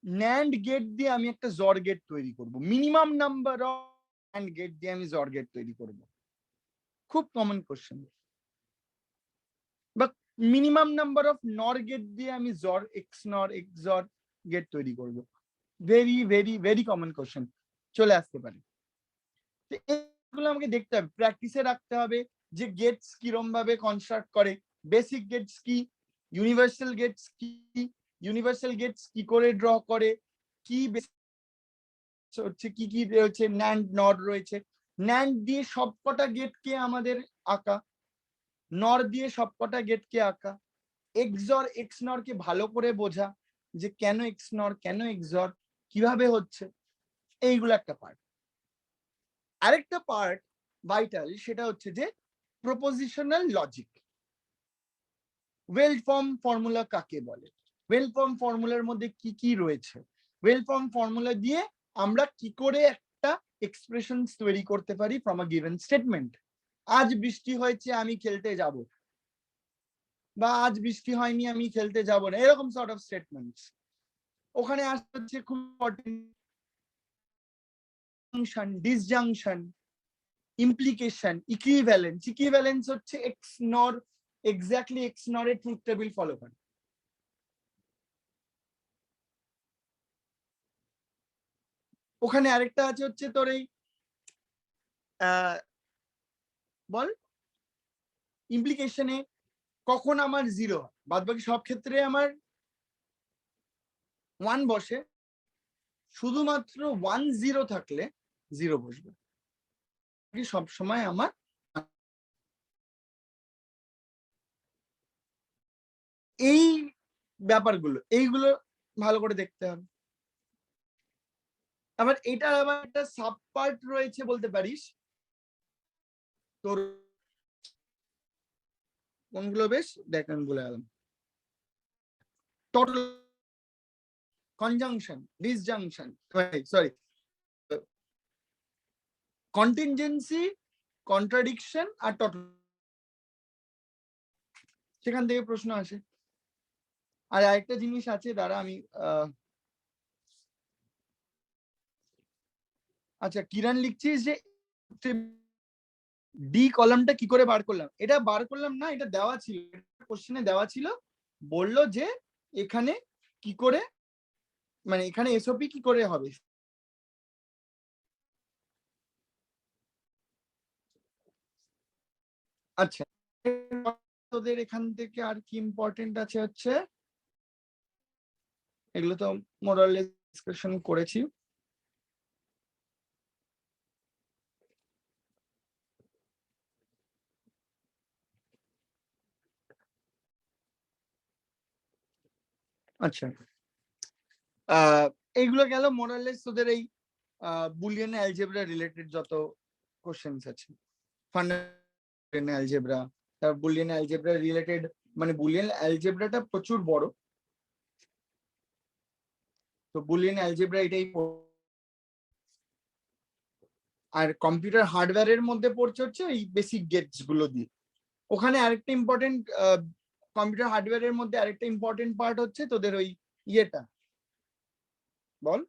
ন্যান্ড গেট দিয়ে আমি একটা জর গেট তৈরি করব, minimum number of NAND gate দিয়ে আমি জর গেট তৈরি করব। খুব কমন কোশ্চেন। বা minimum number of NOR gate দিয়ে আমি জর এক্স নর এক্স জর গেট তৈরি করব। Very very very common question চলে আসতে পারে। তো এগুলো আমাকে দেখতে হবে, প্র্যাকটিসে রাখতে হবে যে গেটস কিরম ভাবে কনস্ট্রাক্ট করে, বেসিক গেটস কি, ইউনিভার্সাল গেটস কি, ইউনিভার্সাল গেটস কি করে ড্র করে, কি হচ্ছে কি কি রয়েছে, ন্যান্ড নর রয়েছে, ন্যান্ড দিয়ে সবকটা গেটকে আমাদের আঁকা, নর দিয়ে সবকটা গেটকে আঁকা, এক্সর এক্স নর কে ভালো করে বোঝা যে কেন এক্স নর কেন এক্সর কিভাবে হচ্ছে, এইগুলো একটা পার্ট। আরেকটা পার্ট ভাইটাল, সেটা হচ্ছে যে propositional logic. Well form formula কাকে বলে, ওয়েল ফর্ম ফর্মুলার মধ্যে কি কি রয়েছে, ওয়েল ফর্ম ফর্মুলা দিয়ে আমরা কি করে একটা এক্সপ্রেশন তৈরি করতে পারি ফ্রম আ গিভেন স্টেটমেন্ট। আজ বৃষ্টি হয়েছে আমি খেলতে যাব, বা আজ বৃষ্টি হয়নি আমি খেলতে যাব না, এরকম সর্ট অফ স্টেটমেন্টস। ওখানে আসছে হচ্ছে খুব important disjunction, implication, equivalence. Equivalence হচ্ছে এক্স নর এক্স্যাক্টলি এক্স নরের ট্রুথ টেবিল ফলো করে। ওখানে আরেকটা আছে হচ্ছে তোর এই বল ইমপ্লিকেশনে কখন আমার জিরো হয়, বাদ বাকি সব ক্ষেত্রে আমার 1 বসে, শুধুমাত্র 1 0 থাকলে 0 বসবে, সব সময় আমার। এই ব্যাপারগুলো এইগুলো ভালো করে দেখতে হবে। আবার এটার আবার একটা সাব পার্ট রয়েছে বলতে পারিস, তোর কোনগুলো বেশ দেখ আমি বলে গেলাম, total conjunction, disjunction, sorry contingency, contradiction আর টোটাল, সেখান থেকে প্রশ্ন আসে। আর আরেকটা জিনিস আছে, দ্বারা আমি আচ্ছা কিরণ লিখছিস যে ডি কলামটা কি করে বার করলাম, এটা বার করলাম না, এটা দেওয়া ছিল কোশ্চেনে, দেওয়া ছিল, বললো যে এখানে কি করে, মানে এখানে এসওপি কি করে হবে। আচ্ছা তোদের এখান থেকে আর কি ইম্পর্টেন্ট আছে হচ্ছে, এগুলো তো মোরালেস ডিসকাশন করেছি। আচ্ছা এইগুলো গেল মোরালেস তোদের এই বুলিয়ান অ্যালজেব্রা রিলেটেড যত কোশ্চেন্স আছে, ফান্ডামেন্টাল অ্যালজেব্রা, তারপর বুলিয়ান অ্যালজেব্রা রিলেটেড, মানে বুলিয়ান অ্যালজেব্রাটা প্রচুর বড়, তো বুলিয়ান অ্যালজেব্রা এটাই। আর কম্পিউটার হার্ডওয়্যারের মধ্যে পড়ছে হচ্ছে এই বেসিক গেটস গুলো দিয়ে। ওখানে আরেকটা ইম্পর্টেন্ট কম্পিউটার হার্ডওয়্যারের মধ্যে আরেকটা ইম্পর্টেন্ট পার্ট হচ্ছে তোদের ওই ইয়েটা বল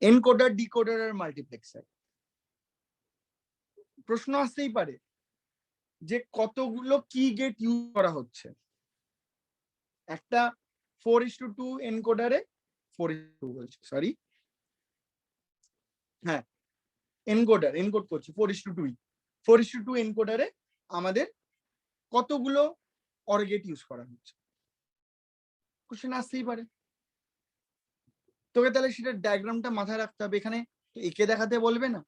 এনকোডার, ডিকোডার আর মাল্টিপ্লেক্সার। প্রশ্ন আসতেই পারে যে কতগুলো কি গেট ইউজ করা হচ্ছে একটা 4:2 এনকোডারে, 4:2 বলছি সরি, হ্যাঁ এনকোডার এনকোড করছে 4:2 এনকোডারে আমাদের কতগুলো অর গেট ইউজ করা হচ্ছে, কোশ্চেন আসতেই পারে। তোকে তাহলে সেটা ডায়াগ্রামটা মাথায় রাখতে হবে, এখানে এঁকে দেখাতে বলবে না,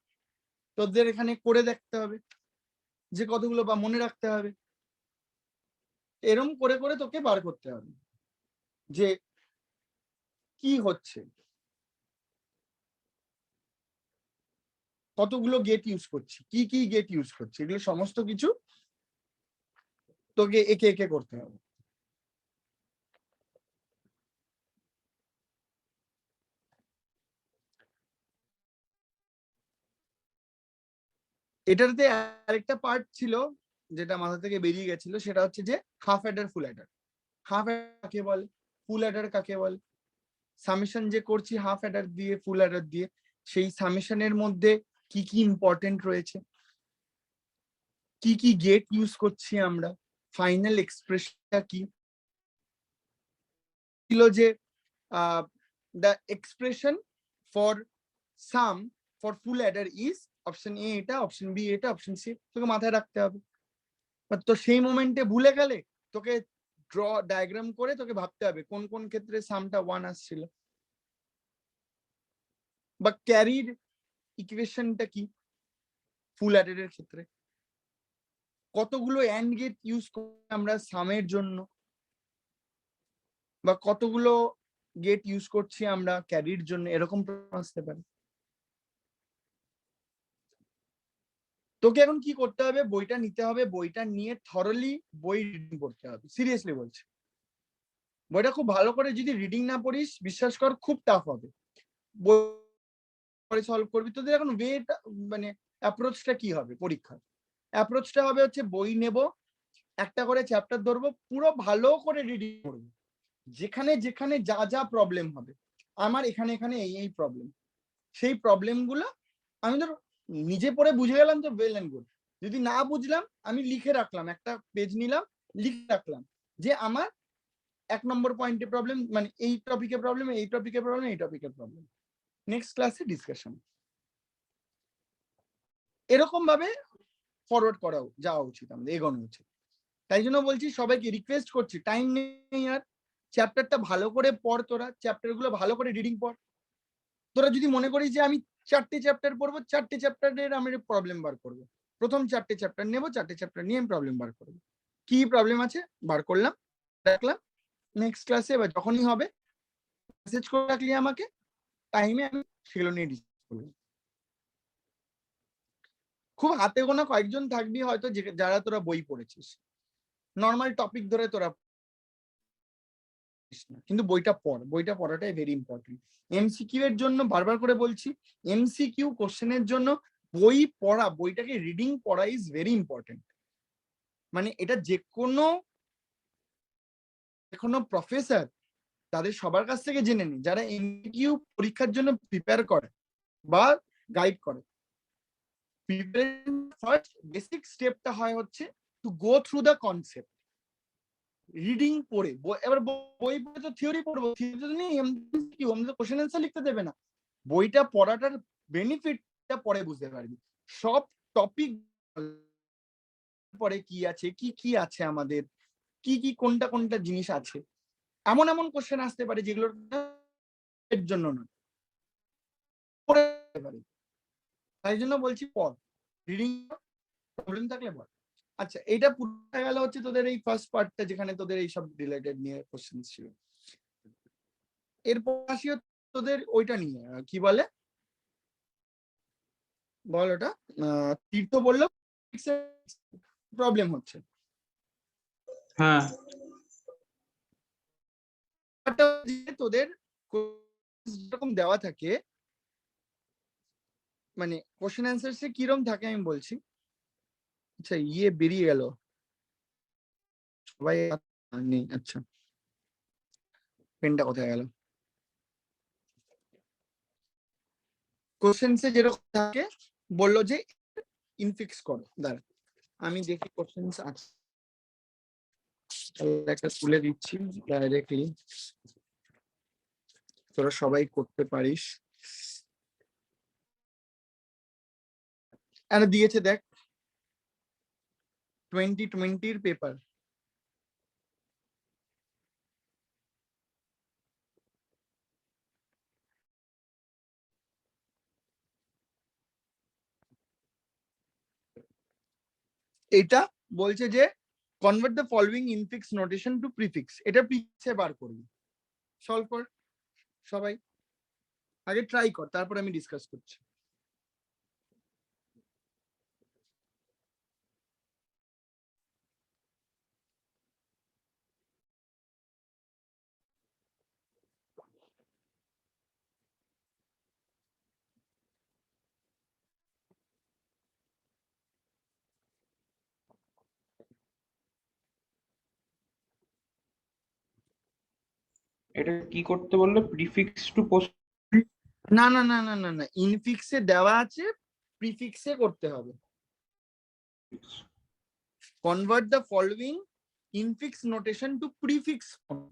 তোদের এখানে করে দেখতে হবে যে কতগুলো, বা মনে রাখতে হবে, এরম করে করে তোকে বার করতে হবে যে কি হচ্ছে, কতগুলো গেট ইউজ করছি, কি কি গেট ইউজ করছি, এগুলো সমস্ত কিছু তোকে একে একে করতে হবে। এটাতে আরেকটা পার্ট ছিল যেটা মাথা থেকে বেরিয়ে গেছিল সেটা হচ্ছে যে হাফ অ্যাডার ফুল অ্যাডার। হাফ অ্যাডার কাকে বলে, ফুল অ্যাডার কাকে বলে, সামেশন যে করছি হাফ অ্যাডার দিয়ে ফুল অ্যাডার দিয়ে, সেই সামেশনের মধ্যে কি কি ইম্পর্টেন্ট রয়েছে, কি কি গেট ইউজ করছি আমরা, ফাইনাল এক্সপ্রেশনটা কি ছিল, যে the expression for some for full Eder is option A এটা, অপশন বি এটা, অপশন সি, তোকে মাথায় রাখতে হবে। তো সেই মোমেন্টে ভুলে গেলে তোকে ড্র ডায়াগ্রাম করে তোকে ভাবতে হবে কোন কোন ক্ষেত্রে সামটা 1 আসছিল, বা ক্যারির ইকুয়েশনটা কি ফুল অ্যাডারের ক্ষেত্রে, কতগুলো অ্যান্ড গেট ইউজ করি আমরা সামের জন্য, বা কতগুলো গেট ইউজ করছি আমরা ক্যারির জন্য, এরকম প্রশ্ন আসতে পারে। তোকে এখন কি করতে হবে, বইটা নিতে হবে, বইটা নিয়ে থরলি বই রিডিং করতে হবে, সিরিয়াসলি বলছি। বইটা খুব ভালো করে যদি রিডিং না পড়িস, বিশ্বাস কর খুব টাফ হবে। বই সলভ করবি, তোদের এখন ওয়েটা মানে অ্যাপ্রোচটা কি হবে পরীক্ষার, অ্যাপ্রোচটা হবে হচ্ছে বই নেব, একটা করে চ্যাপ্টার ধরবো, পুরো ভালো করে রিডিং করবো, যেখানে যেখানে যা যা প্রবলেম হবে, আমার এখানে এখানে এই এই প্রবলেম, সেই প্রবলেমগুলো আমি ধর নিজে পড়ে বুঝে গেলাম তো ওয়েল এন্ড গুড, যদি না বুঝলাম আমি লিখে রাখলাম, একটা পেজ নিলাম লিখে রাখলাম যে আমার 1 নম্বর পয়েন্টে প্রবলেম, মানে এই টপিকে প্রবলেম, এই টপিকে প্রবলেম, এই টপিকে প্রবলেম, নেক্সট ক্লাসে ডিসকাশন, এরকম ভাবে ফরওয়ার্ড করা যাওয়া উচিত, আমাদের এগোনো উচিত। তাই জন্য বলছি সবাইকে রিকোয়েস্ট করছি, টাইম নেই আর, চ্যাপ্টারটা ভালো করে পড়, তোরা চ্যাপ্টার গুলো ভালো করে রিডিং পড়। তোরা যদি মনে করিস যে আমি 4টে চ্যাপ্টার পড়বো, 4টে চ্যাপ্টারের আমি প্রবলেম বার করবো, প্রথম 4টে চ্যাপ্টার নেবো, 4টে চ্যাপ্টার নিয়ে আমি প্রবলেম বার করবো, কি প্রবলেম আছে বার করলাম, রাখলাম, নেক্সট ক্লাসে এবার যখনই হবে মেসেজ করে রাখলি আমাকে, টাইমে আমি সেগুলো নিয়ে ডিসকাস করবো। খুব হাতে গোনা কয়েকজন থাকবি হয়তো যারা তোরা বই পড়েছিস, নর্মাল টপিক ধরে তোরা, কিন্তু বইটা পড়, বইটা পড়াটাই ভেরি ইম্পর্টেন্ট। এমসিকিউ এর জন্য বারবার করে বলছি, এমসিকিউ কোশ্চেনের জন্য বই পড়া, বইটাকে রিডিং পড়া ইজ ভেরি ইম্পর্টেন্ট। মানে এটা যে কোনো প্রফেসর তাদের সবার কাছ থেকে জেনে নি, যারা এমসিকিউ পরীক্ষার জন্য প্রিপেয়ার করে বা গাইড করে। প্রিপারেশন ফার্স্ট বেসিক স্টেপটা হয় হচ্ছে to go through the concept, reading পড়ে। এবার বই পড়ে তো থিওরি পড়বো, থিওরি তো নেই, এমসিকিউ, আমাদের কোশ্চেন অ্যান্সার লিখতে দেবে না। বইটা পড়াটার বেনিফিটটা পরে বুঝতে পারবি, সব টপিক পরে কি আছে, কি কি আছে আমাদের, কি কি কোনটা কোনটা জিনিস আছে, এমন এমন কোশ্চেন আসতে পারে যেগুলোর এর জন্য নয়, পড়ে পারে। তাই জন্য বলছি পড়, রিডিং প্রবলেম থাকলে পড়। আচ্ছা, এটা পুরো গেল হচ্ছে তোদের এই ফার্স্ট পার্টটা, যেখানে তোদের এই সব রিলেটেড নিয়ে কোশ্চেন ছিল। এরপর আসি তোদের ওইটা নিয়ে, কি বলে বল ওটা, তীর্থ বললো প্রবলেম হচ্ছে। হ্যাঁ তোদের যেরকম দেওয়া থাকে, মানে কোশ্চেন অ্যান্সার কিরকম থাকে আমি বলছি। আচ্ছা ইয়ে বেরিয়ে গেল সবাই নেই, আচ্ছা পেনটা কোথায় গেল। কোশ্চেন্সে যেরকম থাকে বললো যে ইনফিক্স করো, দাঁড়া আমি দেখি কোশ্চেন্স আছে, একটা তুলে দিচ্ছি ডাইরেক্টলি, তোরা সবাই করতে পারিস। আর দিয়েছে দেখ 2020 পেপার, এটা বলছে যে convert the following infix notation to prefix, এটা প্রিফিক্সে বার করবি। সলভ কর সবাই, আগে ট্রাই কর, তারপর আমি ডিসকাস করছি। এটা কি করতে বললো, প্রিফিক্স টু পোস্ট? না না না না না না, ইনফিক্সে দেওয়া আছে, প্রিফিক্সে করতে হবে। Convert the following infix notation to prefix form.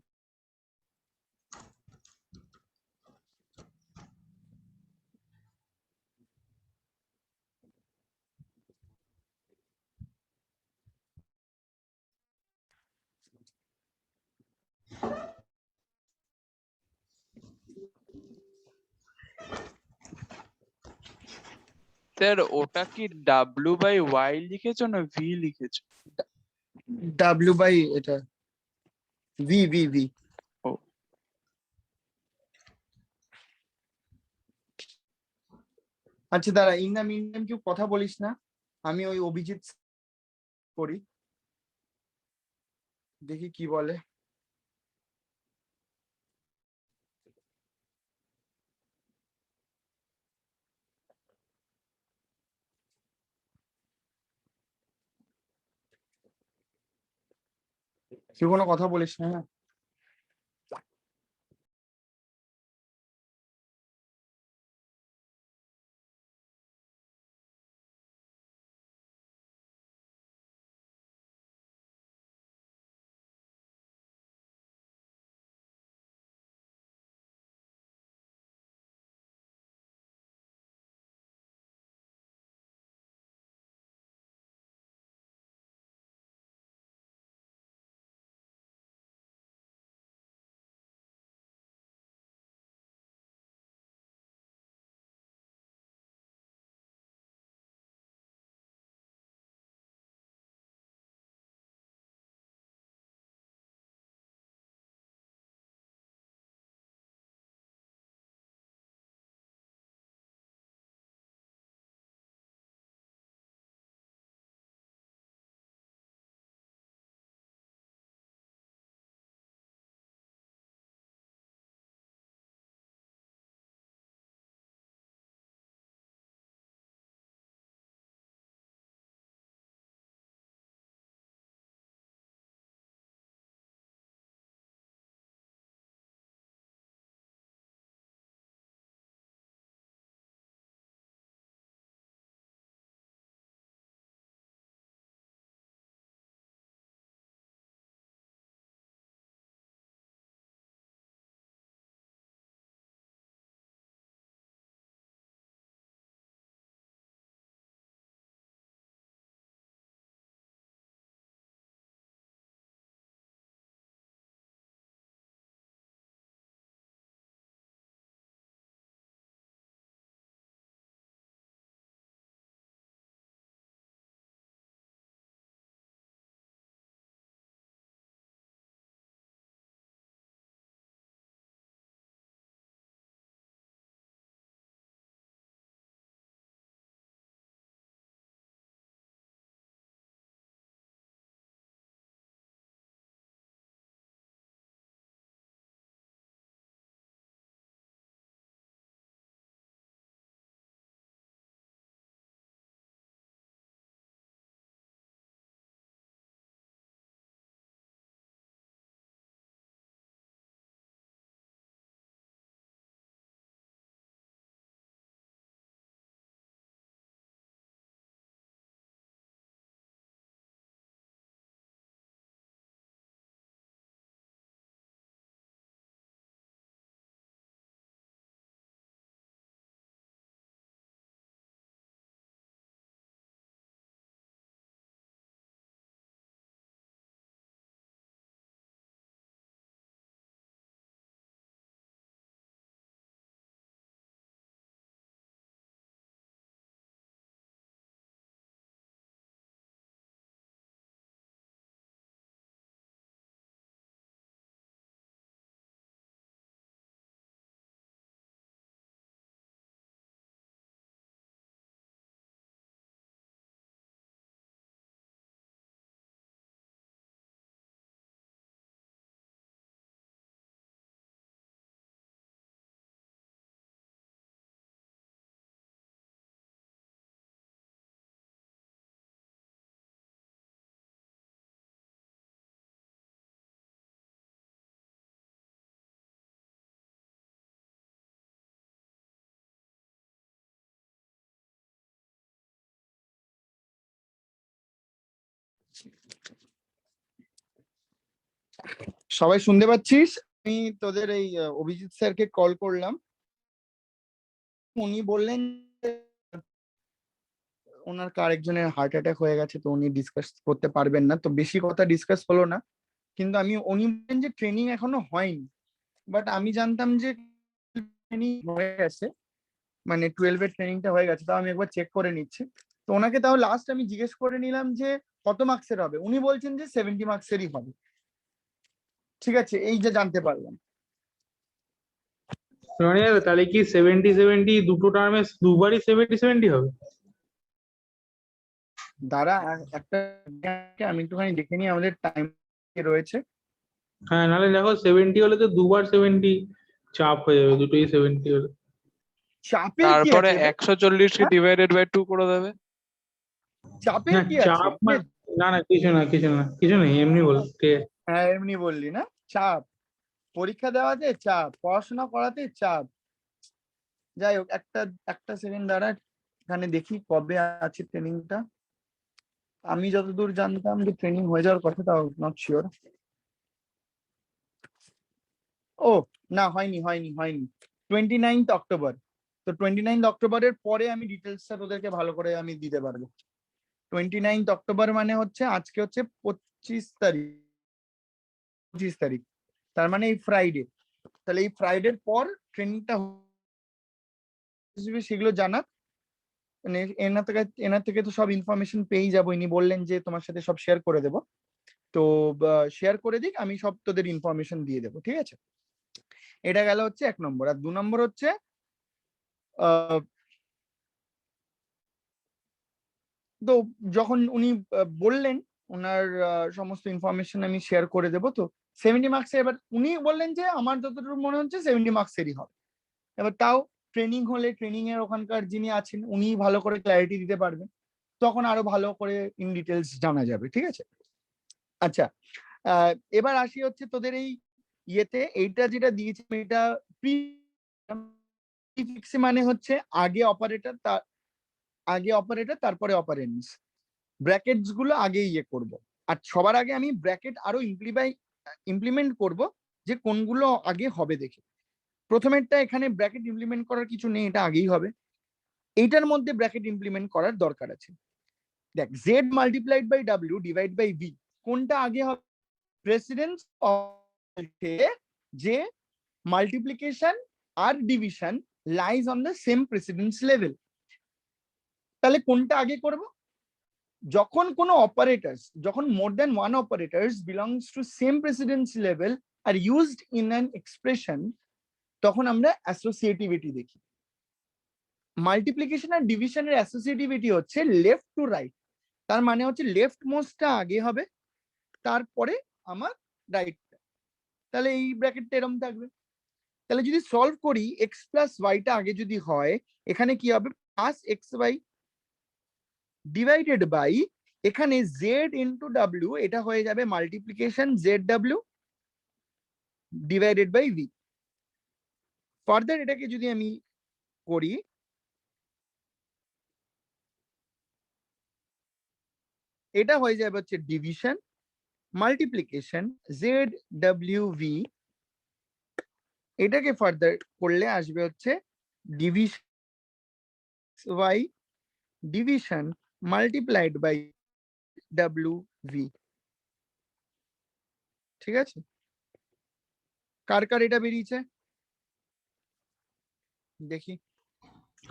Sir ওটা কি W/Y লিখেছো না V লিখেছো? ডাব্লিউ বাই এটা ভি ভি ভি। ও। আচ্ছা দাঁড়া, ইন দ্য মিন টাইম কেউ কথা বলিস না, আমি ওই অভিজিৎ করি, দেখি কি বলে। কেউ কোনো কথা বলিস না, হ্যাঁ? সবাই শুনতে পাচ্ছিস? আমি তোদের এই অভিজিৎ স্যারকে কল করলাম, উনি বললেন যে ওনার আরেকজনের হার্ট অ্যাটাক হয়ে গেছে, তো উনি ডিসকাস করতে পারবেন না, তো বেশি কথা ডিসকাস হলো না। কিন্তু উনি বললেন যে ট্রেনিং এখনো হয়নি, বাট আমি জানতাম যে ট্রেনিং হয়ে গেছে, মানে 12 এর ট্রেনিংটা হয়ে গেছে। তাও আমি একবার চেক করে নিচ্ছি। তো ওনাকে তাও লাস্ট আমি জিজ্ঞেস করে নিলাম যে কত মার্কসের হবে, উনি বলছেন যে 70 মার্কসেরই হবে। ঠিক আছে, এই যে জানতে পারলাম। শোনা যাবে তাহলে কি 70 দুটো টার্মে দুবারই 70 হবে? দাঁড়া একটা আমি একটুখানি দেখে নিই, আমাদের টাইম রয়েছে। হ্যাঁ, নাহলে দেখো 70 হলে তো দুবার 70 চাপ হয়ে যাবে, দুটোই 70 হলে। চাপের কি তারপরে আছে রে? 140 কে ডিভাইডেড বাই 2 করে দেবে। চাপের না কি আছে? চাপ না না কিছু নেই এমনি বল, ঠিক আছে। হ্যাঁ এমনি বললি না, চাপ পরীক্ষা দেওয়াতে চাপ, পড়াশোনা করাতে চাপ। যাই হোক, একটা সেকেন্ড দাঁড়া, এখানে দেখি কবে আছে ট্রেনিংটা। আমি যতদূর জানতাম যে ট্রেনিং হয়ে যাওয়ার কথা, তাও নট শিওর। ও না, হয়নি 29 অক্টোবর। তো 29 অক্টোবরের পরে আমি ডিটেলসটা তোদেরকে ভালো করে আমি দিতে পারবো। 29 অক্টোবর মানে হচ্ছে আজকে হচ্ছে 25 তারিখ, তার মানে এই ফ্রাইডে। তাহলে এই ফ্রাইডের পর ট্রেনিংটা সেগুলো জানা, মানে এনার থেকে তো সব ইনফরমেশন পেয়ে যাবো। ইনি বললেন যে তোমার সাথে সব শেয়ার করে দেবো, তো শেয়ার করে দিক, আমি সব তোদের ইনফরমেশন দিয়ে দেবো, ঠিক আছে। এটা গেল হচ্ছে 1 নম্বর। আর 2 নম্বর হচ্ছে তো যখন উনি বললেন ওনার সমস্ত ইনফরমেশন আমি শেয়ার করে দেবো, তো 70 মার্কসে এবার উনি বললেন যে আমার যতটুকু মনে হচ্ছে 70 মার্কসেরই হবে। এবার তাও ট্রেনিং হলে ট্রেনিং এর ওখানকার যিনি আছেন উনি ভালো করে ক্ল্যারিটি দিতে পারবেন, তখন আরো ভালো করে ইন ডিটেলস জানা যাবে, ঠিক আছে। আচ্ছা, এবার আসি হচ্ছে তোদের এই ইয়েতে, এইটা যেটা দিয়েছি এটা প্রিফিক্স, মানে হচ্ছে আগে অপারেটর তারপরে অপারেন্ডস, ব্র্যাকেটস গুলো আগে ইয়ে করব। আর সবার আগে আমি ব্র্যাকেট আরো ইমপ্লিমেন্ট করব, যে কোনগুলো আগে হবে দেখে। প্রথমেরটা এখানে ব্র্যাকেট ইমপ্লিমেন্ট করার কিছু নেই, এটা আগেই হবে। এইটার মধ্যে ব্র্যাকেট ইমপ্লিমেন্ট করার দরকার আছে। দেখ, জেড মাল্টিপ্লাইড বাই ডাব্লিউ ডিভাইড বাই ভি, কোনটা আগে হবে? প্রেসিডেন্স যে মাল্টিপ্লিকেশন আর division lies on the same precedence level. তাহলে কোনটা আগে করব? যখন কোনো অপারেটরস, যখন more than one operators belongs to same precedence level আর ইউজড ইন অ্যান এক্সপ্রেশন, তখন আমরা অ্যাসোসিয়েটিভিটি দেখি। মাল্টিপ্লিকেশন আর ডিভিশনের অ্যাসোসিয়েটিভিটি হচ্ছে লেফট টু রাইট, তার মানে হচ্ছে লেফট মোস্টটা আগে হবে, তারপরে আমার রাইটটা। তাহলে এই ব্র্যাকেটটা এরকম থাকবে। তাহলে যদি সলভ করি, এক্স প্লাস ওয়াইটা আগে যদি হয়, এখানে কি হবে? Plus x y divided by, এখানে জেড ইন্টু ডাব্লিউ, এটা হয়ে যাবে মাল্টিপ্লিকেশন জেড ডাব্লিউ ডিভাইডেড বাই ভি। ফার্দার এটাকে যদি আমি করি, এটা হয়ে যাবে হচ্ছে ডিভিশন মাল্টিপ্লিকেশন জেড ডাব্লিউ ভি, এটাকে ফার্দার করলে আসবে হচ্ছে division y division multiplied by ডাব্লিউ ভি। ঠিক আছে, কার কার এটা বেরিয়েছে দেখি?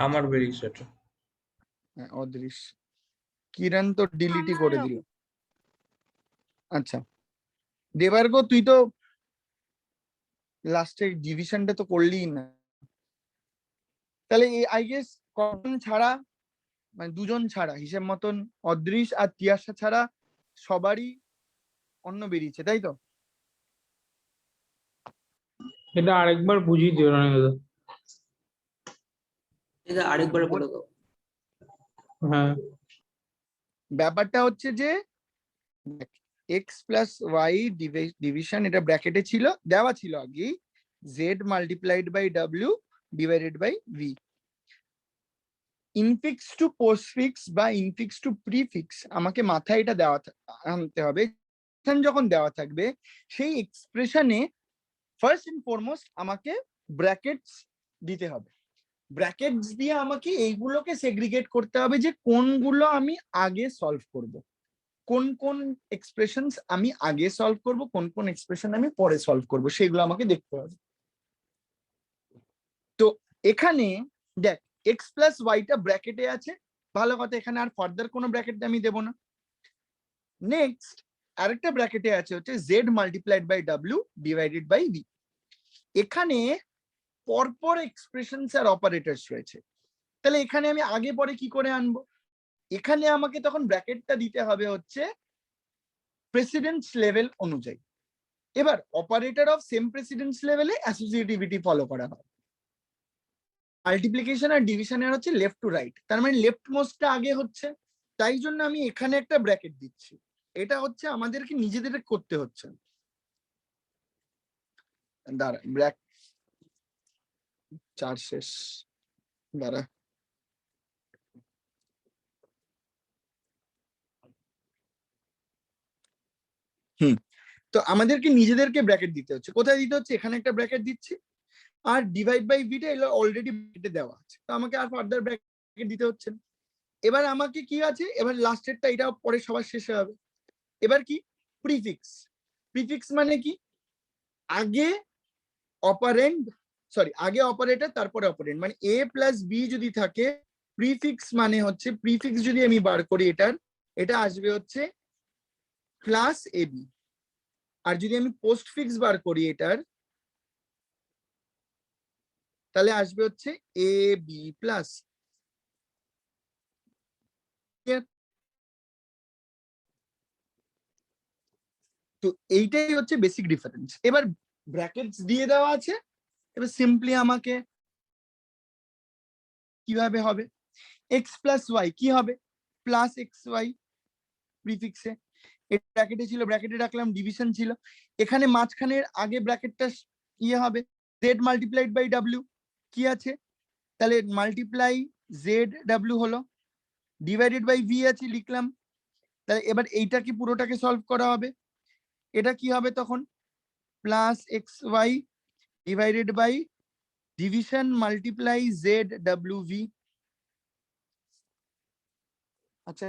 আমার বেরিয়েছে এটা। হ্যাঁ, অদৃশ। কিরণ তো ডিলিটই করে দিল। আচ্ছা, দেবার্গ তুই তো লাস্টে ডিভিশনটা তো করলি না, তাহলে আই গেস কজন ছাড়া, মানে দুজন ছাড়া, হিসেব মতন অদৃশ আর তিয়াসা ছাড়া সবারই অন্য বেরিয়েছে, তাই তো? এটা আরেকবার বুঝিয়ে দিও রনি দাদা। এটা আরেকবার বলে দাও। হ্যাঁ, ব্যাপারটা হচ্ছে যে এক্স প্লাস ওয়াই ডিভিশন, এটা ব্র্যাকেটে ছিল, দেওয়া ছিল আগেই, Z multiplied by W divided by V. Infix to postfix বা ইনফিক্স টু প্রিফিক্স আমাকে মাথায় এটা আনতে হবে। যখন দেওয়া থাকবে সেই এক্সপ্রেশনে ফার্স্ট এন্ড ফরমোস্ট আমাকে ব্র্যাকেটস দিতে হবে। ব্র্যাকেটস দিয়ে আমাকে এইগুলোকে সেগ্রিগেট করতে হবে যে কোনগুলো আমি আগে সলভ করব, কোন কোন এক্সপ্রেশনস আমি আগে সলভ করব, কোন কোন এক্সপ্রেশন আমি পরে সলভ করব, সেগুলো আমাকে দেখতে হবে। তো এখানে দেখ এক্স প্লাস ওয়াইটা ব্র্যাকেটে আছে, ভালো কথা, এখানে আর ফার্দার কোনো ব্র্যাকেট আমি দেব না। নেক্সট আরেকটা ব্র্যাকেটে আছে হচ্ছে z multiplied by W divided by v. এখানে পরপর এক্সপ্রেশনস আর অপারেটরস রয়েছে, তাহলে এখানে আমি আগে পরে কি করে আনবো? এখানে আমাকে তখন ব্র্যাকেটটা দিতে হবে হচ্ছে প্রেসিডেন্স লেভেল অনুযায়ী। এবার অপারেটর অফ সেম প্রেসিডেন্স লেভেলে অ্যাসোসিয়েটিভিটি ফলো করা হয়। মাল্টিপ্লিকেশন আর ডিভিশনের হচ্ছে লেফট টু রাইট, তার মানে লেফট মোস্টটা আগে হচ্ছে, তাই জন্য আমি এখানে একটা ব্র্যাকেট দিচ্ছি। এটা হচ্ছে আমাদেরকে নিজেদের করতে হচ্ছে। দাঁড়া, ব্র্যাক 4 শেষ, দাঁড়া। তো আমাদেরকে নিজেদেরকে ব্র্যাকেট দিতে হচ্ছে। কোথায় দিতে হচ্ছে? এখানে একটা ব্র্যাকেট দিচ্ছি, আর ডিভাইড বাই ভিটা এগুলো অলরেডি ব্র্যাকেটে দেওয়া আছে, তো আমাকে আর ফার্দার ব্র্যাকেট দিতে হচ্ছে না। এবার আমাকে কি আছে, এবার লাস্টেরটা, এটা পরে সবার শেষে হবে। এবার কি? প্রিফিক্স। প্রিফিক্স মানে কি? আগে অপারেন্ড, সরি, আগে অপারেটর তারপরে অপারেন্ড, মানে এ প্লাস বি যদি থাকে, প্রিফিক্স মানে হচ্ছে, প্রিফিক্স যদি আমি বার করি এটার, এটা আসবে হচ্ছে প্লাস এ বি। আর যদি আমি পোস্ট ফিক্স বার করি এটার, তাহলে আসবে হচ্ছে এ বি প্লাস। তো এইটাই হচ্ছে বেসিক ডিফারেন্স। এবার ব্র্যাকেটস দিয়ে দেওয়া আছে, এবার সিম্পলি আমাকে কিভাবে হবে, এক্স প্লাস ওয়াই কি হবে, প্লাস এক্স ওয়াই প্রিফিক্সে, এটা ব্র্যাকেটে ছিল, ব্র্যাকেটে রাখলাম, ডিভিশন ছিল, এখানে মাঝখানের আগে ব্র্যাকেটটা ইয়ে হবে জেড মাল্টিপ্লাইড বাই ডাব্লিউ, কি আছে, তাহলে মাল্টিপ্লাই জেড ডাব্লিউ হলো, ডিভাইডেড বাই ভি আছে লিখলাম। তাহলে এবার এইটা কি পুরোটাকে সলভ করা হবে, এটা কি হবে তখন, plus x y divided by division multiply Z ডাব্লিউ ভি। আচ্ছা,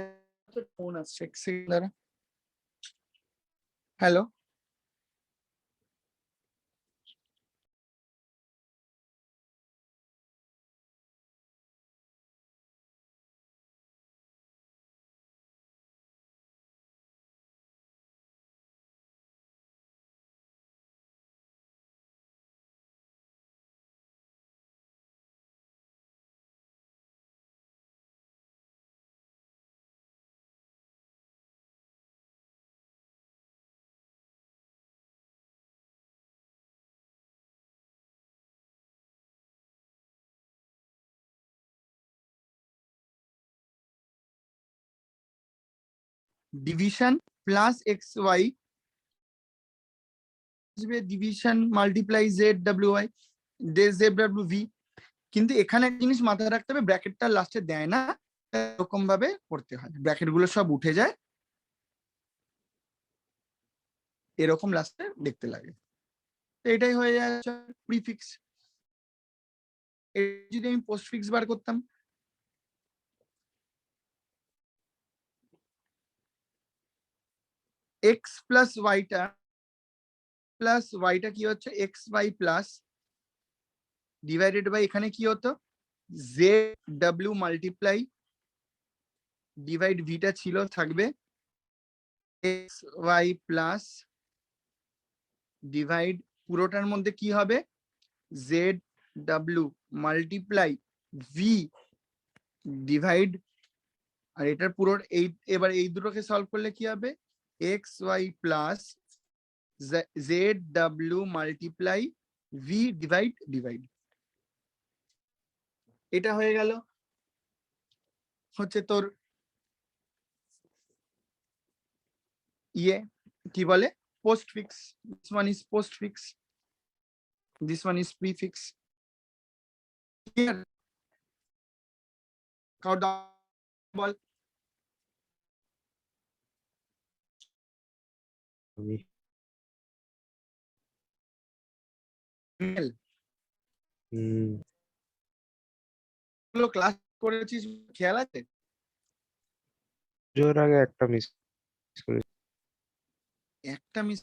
ফোন আসছে, এক সেকেন্ড দাঁড়া। Hello, division plus x Y division multiply Z W Y Z ডাব্লিউ ভি। কিন্তু এখানে একটা জিনিস মাথায় রাখতে হবে, ব্র্যাকেটটা লাস্টে দেয় না, এরকম ভাবে করতে হয়, ব্র্যাকেট গুলো সব উঠে যায়, এরকম লাস্টে দেখতে লাগে। তো এটাই হয়ে যাচ্ছে প্রিফিক্স। যদি আমি পোস্টফিক্স বার করতাম, এক্স প্লাস ওয়াইটা কি হচ্ছে, x y plus divided by, এখানে কি হতো, জেড ডাব্লিউ মাল্টিপ্লাই ডিভাইড ভিটা ছিল, থাকবে এক্স ওয়াই প্লাস ডিভাইড, পুরোটার মধ্যে কি হবে, Z W multiply V divide, আর এটার পুরো এই, এবার এই দুটোকে সলভ করলে কি হবে, x y plus z W multiply V divide. এটা হয়ে গেল হচ্ছে তোর ইয়ে, কি বলে, postfix. This one is postfix, this one is prefix. কারোর বল ক্লাস করেছিস খেয়াল আছে? জোর আগে একটা মিস করে একটা মিস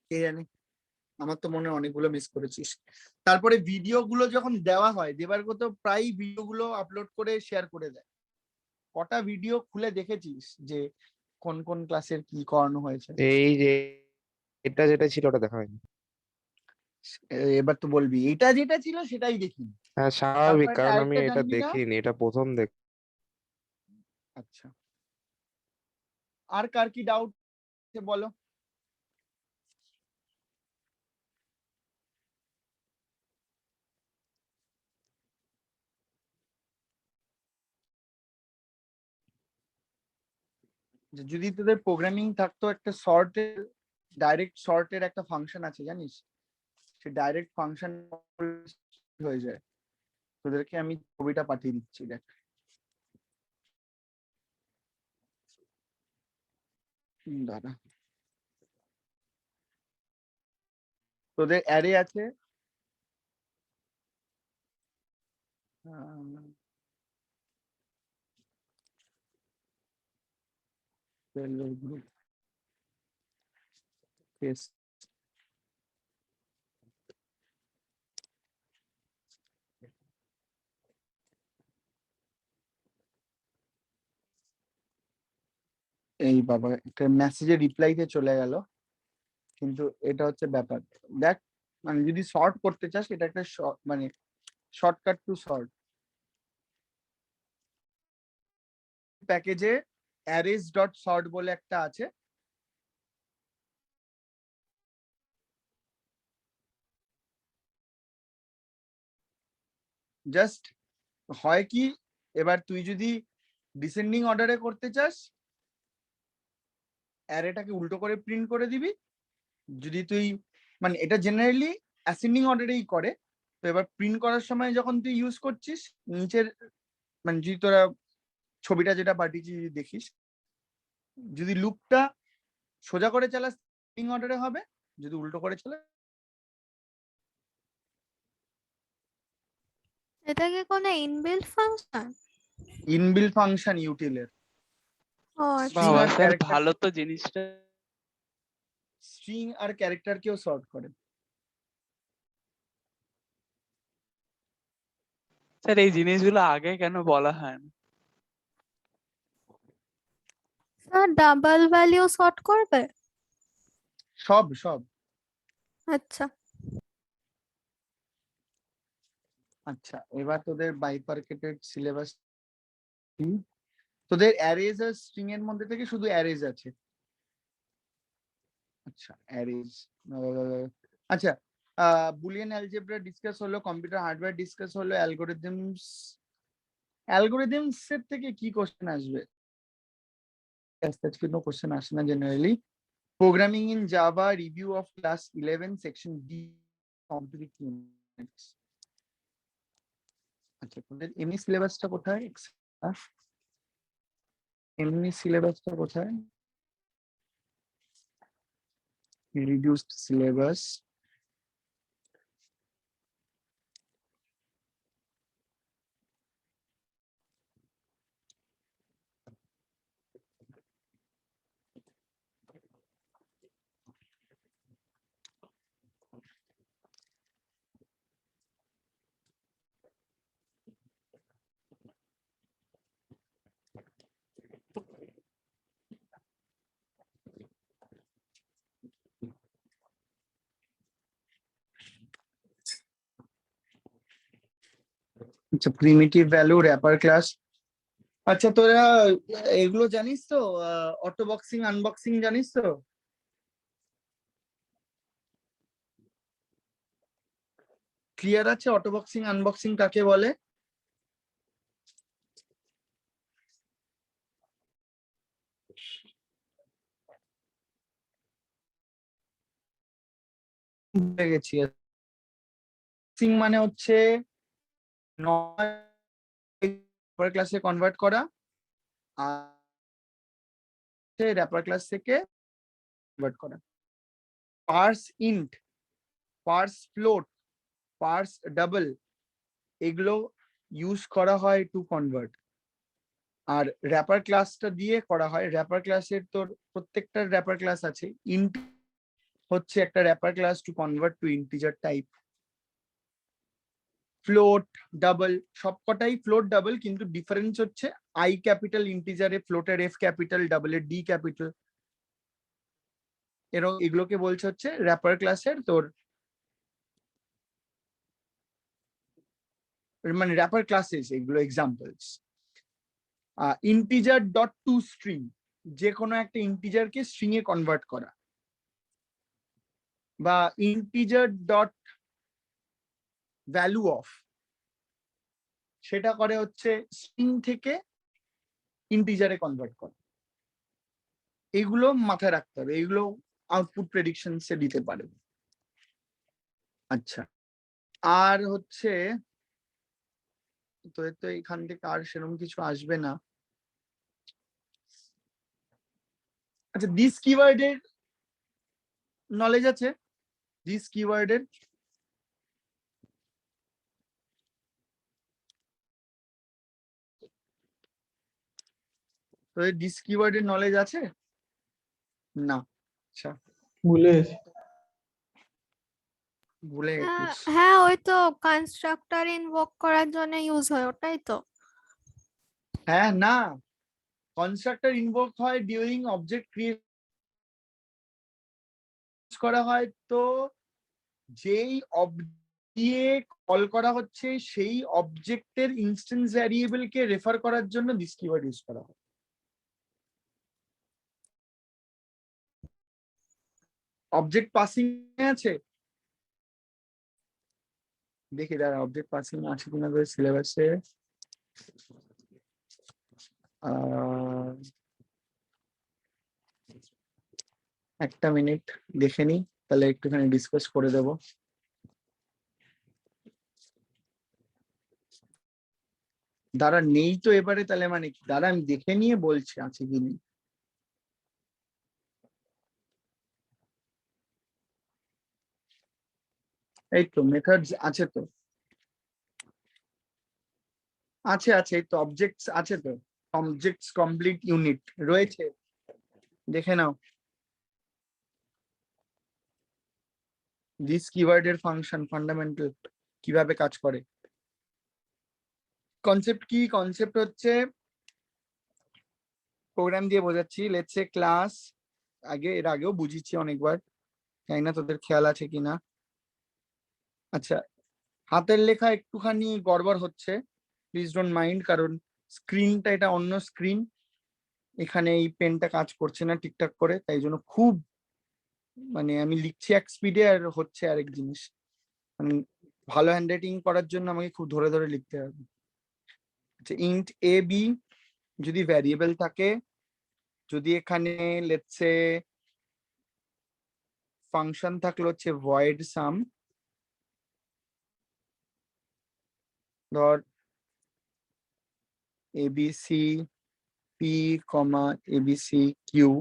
কে জানে, আমার তো মনে হয় অনেকগুলো মিস করেছিস। তারপরে ভিডিও গুলো যখন দেওয়া হয়, দেবার তো প্রায় ভিডিও গুলো আপলোড করে শেয়ার করে দেয়। কটা ভিডিও খুলে দেখেছিস যে কোন কোন ক্লাসের কি করানো হয়েছে? এই যে এটা যেটা ছিল ওটা দেখা হয়নি। এবার তো বলবি এটা যেটা ছিল সেটাই দেখি। হ্যাঁ স্বাভাবিক, তারপরে কারণ আমি আরেকটা এটা জানবি না? দেখিনি, এটা প্রথম দেখ। আচ্ছা, আর কার কি ডাউট বলো? যদি তোদের প্রোগ্রামিং থাকতো, একটা শর্টের ডাইরেক্ট শর্টের একটা ফাংশন আছে জানিস? সে ডাইরেক্ট ফাংশন হয়ে যায়। তোদেরকে আমি ছবিটা পাঠিয়ে দিচ্ছি, দেখ। দাঁড়া, তোদের অ্যারে আছে গ্রুপ এই বাবা, একটা মেসেজের রিপ্লাইতে চলে গেল, কিন্তু এটা হচ্ছে ব্যাপার। দেখ, মানে যদি শর্ট করতে চাস, এটা একটা মানে শর্টকাট টু শর্ট। প্যাকেজে অ্যারেজ ডট শর্ট বলে একটা আছে, জাস্ট হয় কি, এবার তুই যদি ডিসেন্ডিং অর্ডারে করতে চাস, অ্যারেটাকে উল্টো করে প্রিন্ট করে দিবি। যদি তুই, মানে এটা জেনারেলি অ্যাসেন্ডিং অর্ডারেই করে। তো এবার প্রিন্ট করার সময় যখন তুই ইউজ করছিস, নিচের মানে যদি তোরা ছবিটা যেটা পাঠিয়েছি যদি দেখিস, যদি লুপটা সোজা করে চালাস অ্যাসেন্ডিং অর্ডারে হবে, যদি উল্টো করে চালাস। এটা কি কোনো ইনবিল্ট ফাংশন? ইনবিল্ট ফাংশন ইউটিলের। ও স্ট্রিং বাবা আর স্যার, ক্যারেক্টার, ভালো তো জিনিসটা। স্ট্রিং আর ক্যারেক্টারকেও সর্ট করে। স্যার এই জিনিসগুলো আগে কেন বলা হয় না? স্যার ডাবল ভ্যালিউ সর্ট করবে? সব সব। আচ্ছা। আচ্ছা, এবার তোদের বাইফার্কেটেড সিলেবাস, তোদের অ্যারেজ আর স্ট্রিং এর মধ্যে থেকে শুধু অ্যারেজ আছে। আচ্ছা, অ্যারেজ। আচ্ছা, বুলিয়ান অ্যালজেব্রা ডিসকাস হলো, কম্পিউটার হার্ডওয়্যার ডিসকাস হলো, অ্যালগোরিদমস এর থেকে কি কোশ্চেন আসবে? কোনো কোশ্চেন আসে না generally. Programming in Java, review of class 11 section D, complete units. আচ্ছা, তোদের এমনি সিলেবাসটা কোথায়? এমনি সিলেবাসটা কোথায়? Reduced syllabus. আচ্ছা, প্রিমিটিভ ভ্যালু, র্যাপার ক্লাস। আচ্ছা, তোরা এগুলো জানিস তো? অটো বক্সিং আনবক্সিং জানিস তো? ক্লিয়ার আছে অটো বক্সিং আনবক্সিং কাকে বলে? ভুলে গেছি। মানে হচ্ছে র্যাপার ক্লাসে কনভার্ট করা আর র্যাপার ক্লাস থেকে কনভার্ট করা। Parse int, parse float, parse double এগুলো ইউজ করা হয় টু কনভার্ট। আর র্যাপার ক্লাসটা দিয়ে করা হয়, র্যাপার ক্লাসের তোর প্রত্যেকটা র্যাপার ক্লাস আছে। ইন্ট হচ্ছে একটা wrapper class to convert to integer type. Float, double সবকটাই ফ্লোট ডাবল, কিন্তু ডিফারেন্স হচ্ছে আই ক্যাপিটাল ইন্টিজারে ফ্লোটের এফ ক্যাপিটাল, ডাবলের ডি ক্যাপিটাল। এগুলোকে বলছে হচ্ছে র্যাপার ক্লাসের তোর মানে র্যাপার ক্লাসেস, এগুলো examples. Integer dot to string, যে কোনো একটা ইন্টিজারকে স্ট্রিং এ কনভার্ট করা, বা ইন্টিজার ডট ভ্যালু অফ, সেটা করে হচ্ছে স্ট্রিং থেকে ইন্টিজারে কনভার্ট করা। এগুলো মাথায় রাখতে হবে, এগুলো আউটপুট প্রেডিকশনস এ দিতে পারে। আচ্ছা, আর হচ্ছে তো এখান থেকে আর সেরকম কিছু আসবে না। আচ্ছা, দিস কিওয়ার্ডের নলেজ আছে? দিস কিওয়ার্ডের তো দিস কিওয়ার্ডের নলেজ আছে না? আচ্ছা, ভুলে গেছি। ভুলে গেছিস? হ্যাঁ ওই তো কনস্ট্রাক্টর ইনভোক করার জন্য ইউজ হয়, ওটাই তো। হ্যাঁ, না, কনস্ট্রাক্টর ইনভোক হয় ডিউরিং অবজেক্ট ক্রিয়েট করা হয়, তো যেই দিয়ে কল করা হচ্ছে সেই অবজেক্টের ইনস্ট্যান্স ভ্যারিয়েবল কে রেফার করার জন্য দিস কিওয়ার্ড ইউজ করা হয়। অবজেক্ট পাসিং আছে, দেখি দাঁড়া অবজেক্ট পাসিং আছে কিনা করে সিলেবাসে। একটা মিনিট দেখে নি, তাহলে একটুখানি ডিসকাস করে দেব। দাঁড়া, নেই তো এবারে, তাহলে মানে কি? দাঁড়া আমি দেখে নিয়ে বলছি আছে কি নেই। এই তো মেথডস আছে, তো আছে আছে, এই তো অবজেক্টস আছে, তো অবজেক্টস কমপ্লিট ইউনিট রয়েছে, দেখে নাও। দিস কিওয়ার্ডের ফাংশন ফান্ডামেন্টাল কিভাবে কাজ করে। কনসেপ্ট কি? কনসেপ্ট হচ্ছে, প্রোগ্রাম দিয়ে বোঝাচ্ছি। লেটস সে ক্লাস, এর আগেও বুঝিয়েছি অনেকবার, জানি না তোদের খেয়াল আছে কিনা। আচ্ছা, হাতের লেখা একটুখানি গড়বড় হচ্ছে, প্লিজ ডোন্ট মাইন্ড, কারণ স্ক্রিনটা এটা অন্য স্ক্রিন, এখানে এই পেনটা কাজ করছে না ঠিকঠাক করে, তাই জন্য খুব মানে আমি লিখছি এক স্পিডে আর হচ্ছে আরেক জিনিস। মানে ভালো হ্যান্ডরাইটিং করার জন্য আমাকে খুব ধরে ধরে লিখতে হবে। আচ্ছা, ইন্ট এ বি যদি ভ্যারিয়েবল থাকে, যদি এখানে লেটস সে ফাংশন থাকলে হচ্ছে ভয়েড সাম, ধর ABC p comma ABC q,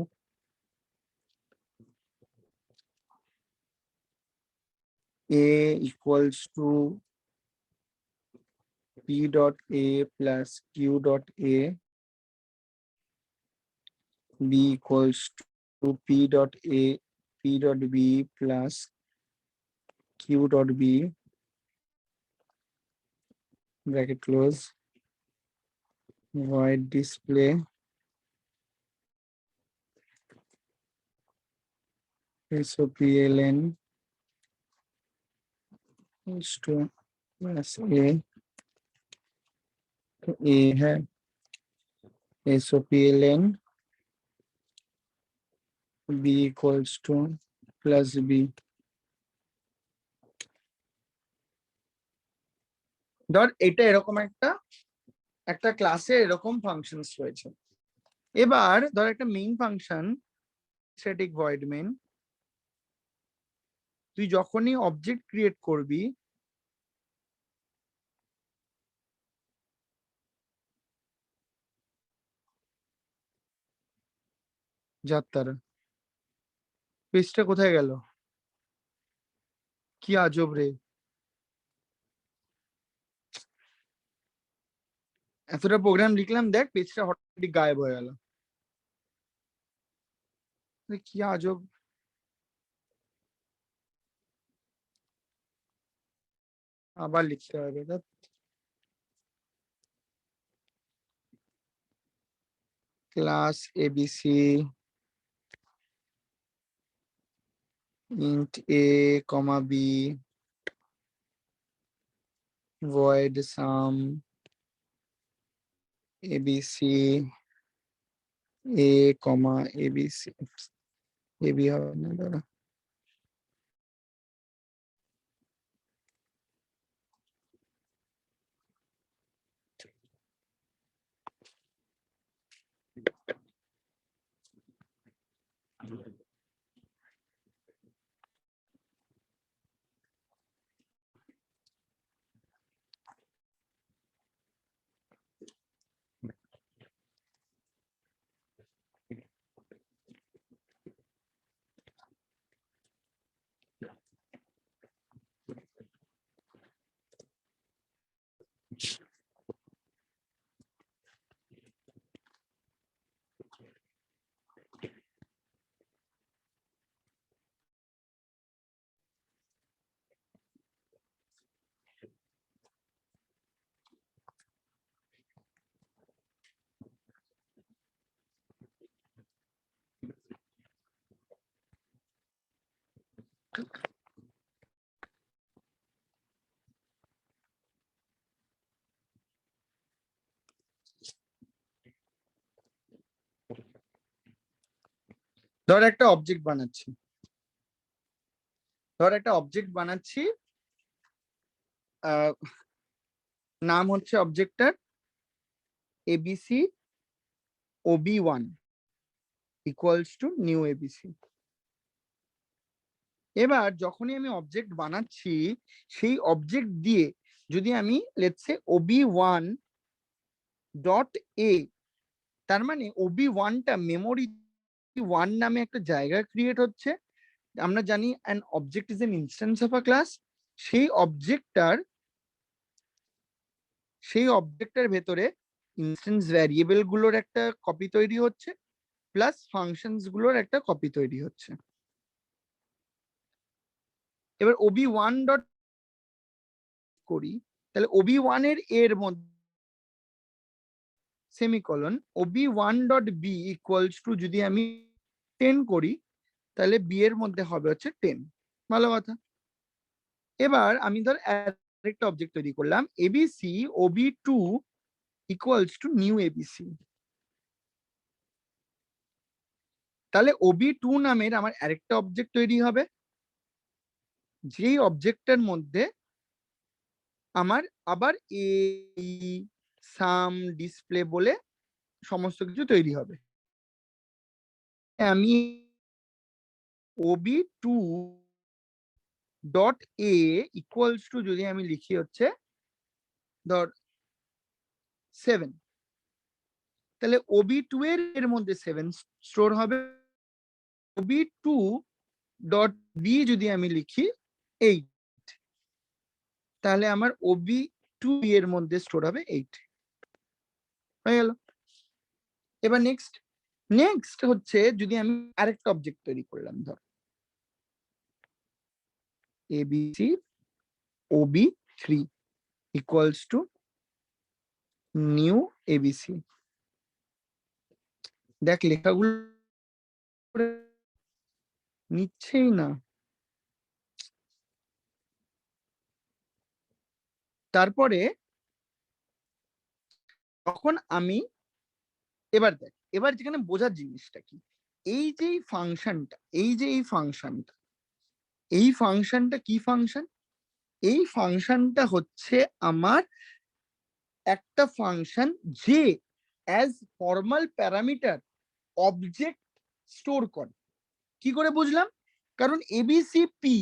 a equals to p dot a plus q dot a, b equals to p dot a, p dot b plus q dot b, bracket close, void display sopln equals to plus a है sopln b equals to plus b। ধর এটা এরকম একটা ক্লাসে এরকম ফাংশনস রয়েছে। এবার ধর একটা main function static void main, তুই যখনই অবজেক্ট ক্রিয়েট করবি যাত্রা পেজটা কোথায় গেল? কি আজব রে, এতটা প্রোগ্রাম লিখলাম, দেখ পেজটা হঠাৎ গায়েব হয়ে গেল। কি আজব, আবার লিখতে হবে। Class ABC int a comma b void sum abc a comma abc ab হবে না, দাঁড়া। ধর একটা অবজেক্ট বানাচ্ছি, নাম হচ্ছে অবজেক্টটার ABC ob1 equals to new ABC. এবার যখনই আমি অবজেক্ট বানাচ্ছি, সেই অবজেক্ট দিয়ে যদি আমি let's say ob1 dot A, তার মানে ob1টা মেমোরি 1 নামে একটা জায়গা ক্রিয়েট হচ্ছে। আমরা জানি an object is an instance of a class। সেই অবজেক্টটার ভেতরে ইনস্ট্যান্স ভ্যারিয়েবল গুলোর একটা কপি তৈরি হচ্ছে, প্লাস ফাংশনস গুলোর একটা কপি তৈরি হচ্ছে। এবার ob1 ডট করি, তাহলে ob1 এর মধ্যে semicolon ob1 dot b equals to যদি আমি 10 করি, তাহলে বি এর মধ্যে হবে হচ্ছে 10। ভালো কথা। এবার আমি ধর আরেকটা অবজেক্ট তৈরি করলাম ABC ob2 equals to new ABC. তাহলে ob2 নামের আমার আরেকটা অবজেক্ট তৈরি হবে, যেই অবজেক্টের মধ্যে আমার আবার এই সাম ডিসপ্লে বলে সমস্ত কিছু তৈরি হবে। আমি ob2 dot A equals to যদি আমি লিখি হচ্ছে ধর 7, তাহলে ob2 এর মধ্যে 7 স্টোর হবে। ob2 ডট বি যদি আমি লিখি 8, তাহলে আমার ob2 এর মধ্যে স্টোর হবে 8। হয়ে গেল। এবার নেক্সট হচ্ছে যদি আমি আরেকটা অবজেক্ট তৈরি করলাম, ধর abc ob3 equals to new ABC. দেখ লেখাগুলো নিচ্ছেই না। তারপরে তখন আমি এবার যেখানে বোঝার জিনিসটা কি, এই যে এই ফাংশনটা কি ফাংশন? এই ফাংশনটা হচ্ছে আমার একটা ফাংশন যে as formal parameter object store করে। কি করে বুঝলাম? কারণ ABC p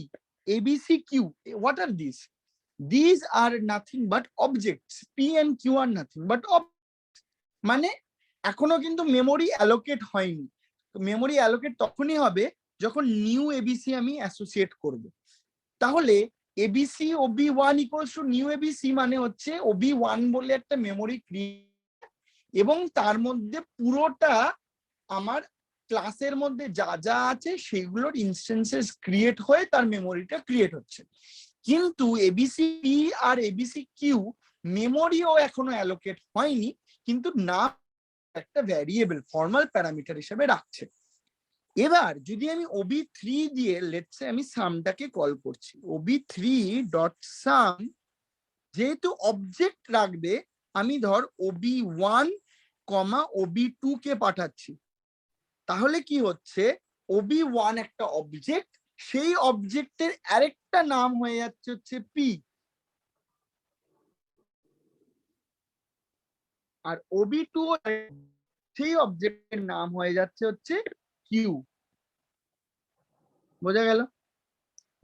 ABC q what are this? This are nothing but objects. P and q are nothing but মানে এখনো কিন্তু মেমোরি অ্যালোকেট হয়নি। মেমোরি অ্যালোকেট তখনই হবে যখন নিউ এবিসি আমি অ্যাসোসিয়েট করব। তাহলে ABC OB one equals to new ABC মানে হচ্ছে ওবি ওয়ান বলে একটা মেমোরি ক্রিয়েট, এবং তার মধ্যে পুরোটা আমার ক্লাসের মধ্যে যা যা আছে সেগুলোর ইনস্টেন্সেস ক্রিয়েট হয়ে তার মেমোরিটা ক্রিয়েট হচ্ছে। কিন্তু ABC P R ABC Q মেমোরিও এখনো অ্যালোকেট হয়নি, কিন্তু না একটা ভ্যারিয়েবল ফর্মাল প্যারামিটার হিসেবে রাখছে। এবার যদি আমি OB3 দিয়ে লেটস সে আমি সামটাকে কল করছি, OB3 ডট সাম, যেহেতু অবজেক্ট রাখবে আমি ধর OB1 কমা OB2 কে পাঠাচ্ছি, তাহলে কি হচ্ছে OB1 একটা অবজেক্ট, সেই অবজেক্টের আরেকটা নাম হয়ে যাচ্ছে হচ্ছে পি, আর OB2 সেই অবজেক্টের নাম হয়ে যাচ্ছে হচ্ছে কিউ। বোঝা গেল?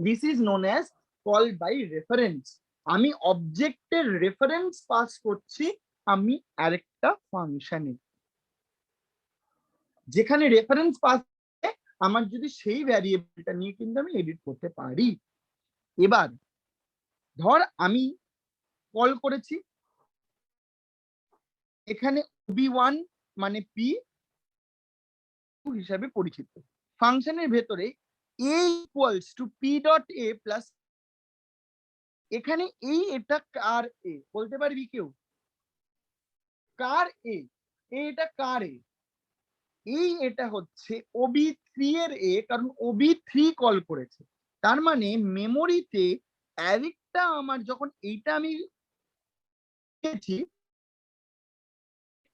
This is known as call by reference. আমি অবজেক্টের রেফারেন্স পাস করছি আমি আরেকটা ফাংশনে, যেখানে রেফারেন্স পাস আমার যদি সেই ভ্যারিয়েবলটা নিয়ে কিন্তু আমি এডিট করতে পারি। এবার ধর আমি কল করেছি, এখানে OB1 মানে পি হিসাবে পরিচিত, ফাংশনের ভেতরে a equals to P dot A plus, এখানে এই এটা কার এ বলতে পারবি কেউ? কার এ? এটা কার এ? এই এটা হচ্ছে OB3 এর এ, কারণ OB3 কল করেছে। তার মানে মেমোরিতে আরেকটা আমার যখন এইটা আমি পেয়েছি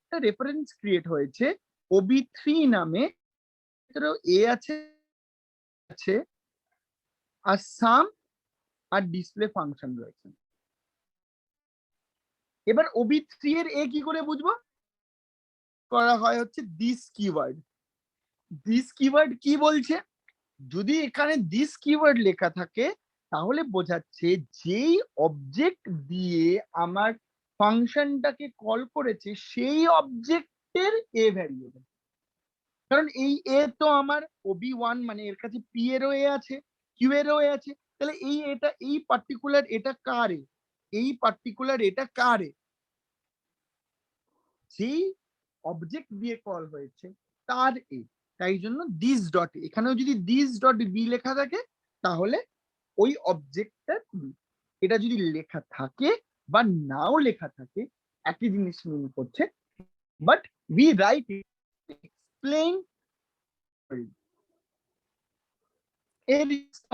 একটা রেফারেন্স ক্রিয়েট হয়েছে OB3 নামে, এ আছে আর সাম আর ডিসপ্লে ফাংশন রয়েছে। এবার OB3 এর এ কি করে বুঝবো? করা হয় হচ্ছে দিস কিওয়ার্ড। দিস কিওয়ার্ড কি বলছে? যদি এখানে দিস কিওয়ার্ড লেখা থাকে তাহলে বোঝাচ্ছে যেই অবজেক্ট দিয়ে আমার ফাংশনটাকে কল করেছে সেই অবজেক্টের এ ভ্যারিয়েবল। কারণ এই এ তো আমার OB1 মানে এর কাছে পি এরও এ আছে, কিউ এরও এ আছে, তাহলে এই এটা এই পার্টিকুলার এটা কার এ, এই পার্টিকুলার এটা কার এ, যেই অবজেক্ট দিয়ে কল হয়েছে তার এ। তাই জন্য দিস ডট, এখানেও যদি দিস ডট বি লেখা থাকে তাহলে ওই অবজেক্টটা বি। এটা যদি লেখা থাকে বা নাও লেখা থাকে একই জিনিস মিন করছে, বাট উই রাইট এক্সপ্লেইন। এর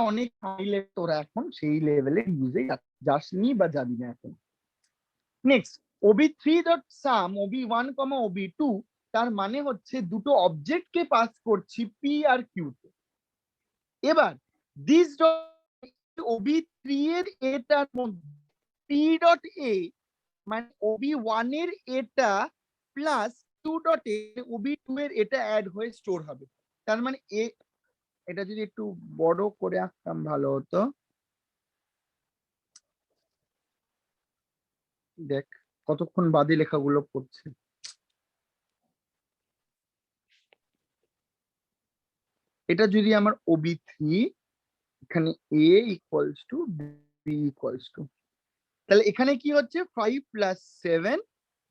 অনেক হাই লেভেল, তোরা এখন সেই লেভেলের ইউজে যাসনি বা যাবি না এখন। নেক্সট OB3 ডট সাম OB1 কমা OB2, তার মানে হচ্ছে দুটো অবজেক্টকে পাস করছি পি আর কিউ তে। এবার দিস ডট OB3 এর এটার মধ্যে পি ডট এ মানে OB1 এর এটা plus Q dot A OB2 এর এটা অ্যাড হয়ে স্টোর হবে। তার মানে এটা যদি একটু বড় করে আঁকতাম ভালো হতো। দেখ কতক্ষণ বাদে লেখাগুলো পড়ছে। এটা যদি আমার OB3, এখানে a equals to b equals to, তাহলে এখানে কি হচ্ছে 5 প্লাস 7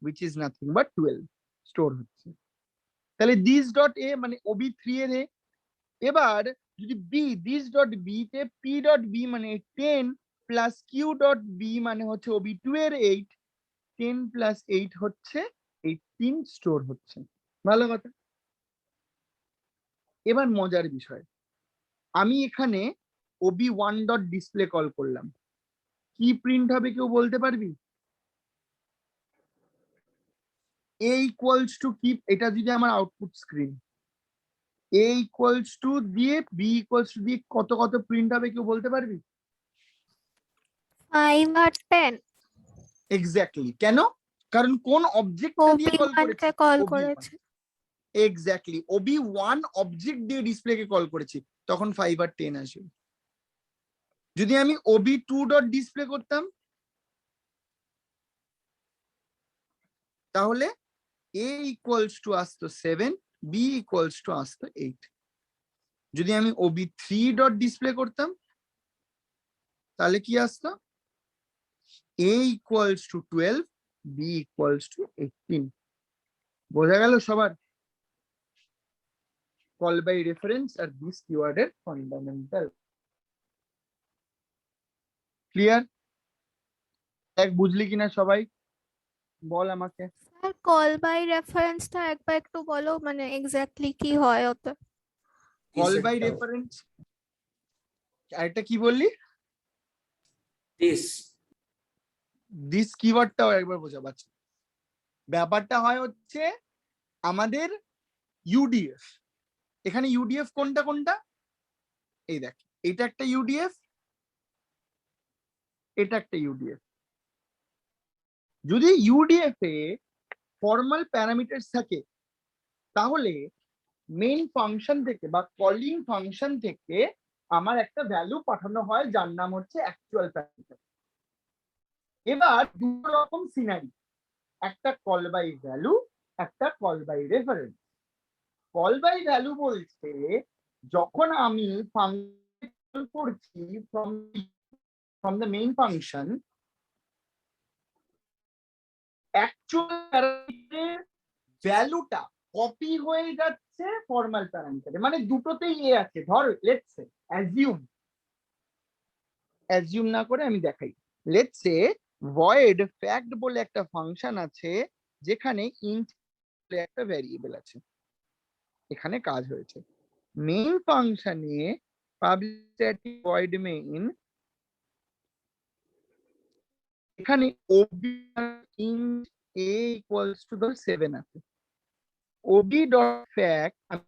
which is nothing but 12 store হচ্ছে। তাহলে দিস ডট এ মানে OB3 এর এ। এবার যদি বি, দিস ডট বি তে পি ডট বি মানে 10 প্লাস কিউ ডট বি মানে হচ্ছে OB2 এর 8, 10 প্লাস 8 হচ্ছে 18 স্টোর হচ্ছে। ভালো কথা। এবার মজার বিষয়, আমি এখানে OB1 ডট ডিসপ্লে কল করলাম, কি প্রিন্ট হবে কেউ বলতে পারবি? a ইকুয়ালস টু কি, এটা যদি আমার output screen, a equals to দিয়ে b ইকুয়ালস টু দিয়ে কত কত প্রিন্ট হবে কেউ বলতে পারবি? 5 আর 10 এক্স্যাক্টলি। কেন? কারণ কোন অবজেক্টটা দিয়ে কল OB1 করেছে? কে কল OB1 করেছে। এক্স্যাক্টলি, OB1 অবজেক্ট দিয়ে ডিসপ্লেকে কল করেছি, তখন 5 আর 10 আসবে। যদি আমি OB2 ডট ডিসপ্লে করতাম তাহলে a ইকুয়ালস টু আসতো 7 বি ইকুয়ালস টু আসতো 8। যদি আমি OB3 ডট ডিসপ্লে করতাম তাহলে কি আসতো, A equals to 12, B equals to 18। বোঝা গেল সবার? কল বাই রেফারেন্স আর দিস কিওয়ার্ডের ফান্ডামেন্টাল। ক্লিয়ার? এক বুঝলি কিনা সবাই বল আমাকে। স্যার কল বাই রেফারেন্সটা একবার একটু বলো, মানে এক্স্যাক্টলি কি হয় ওতে? কল বাই This রেফারেন্স, আরেকটা কি বললি? this দিস কিওয়ার্ডটাও একবার বোঝা পাচ্ছি। ব্যাপারটা হয় হচ্ছে আমাদের ইউডিএফ, এখানে ইউডিএফ কোনটা কোনটা, এই দেখ, এটা একটা ইউডিএফ, এটা একটা ইউডিএফ। যদি ইউডিএফ এ ফর্মাল প্যারামিটারস থাকে তাহলে মেইন ফাংশন থেকে বা কলিং ফাংশন থেকে আমার একটা ভ্যালু পাঠানো হয় যার নাম হচ্ছে অ্যাকচুয়াল প্যারামিটার। এবার দুটো রকম সিনারি, একটা কল বাই ভ্যালু, একটা call by reference. Call by value বলছে যখন আমি ফাংশন করছি from the main function, actual প্যারামিটারের ভ্যালুটা কপি হয়ে যাচ্ছে ফর্মাল প্যারামিটারে, মানে দুটোতেই এ আছে। ধর লেটস সে অ্যাজিউম না করে আমি দেখাই, লেটস সে ভয়েড ফ্যাক্ট বলে একটা ফাংশন আছে যেখানে ইন্ট বলে একটা ভ্যারিয়েবল আছে। এখানে কাজ হয়েছে মেইন ফাংশনে পাবলিক স্ট্যাটিক ভয়েড মেইন, এখানে ওবি ইন্ট a ইকুয়ালস টু 7 আছে। ওবি ডট ফ্যাক্ট আমি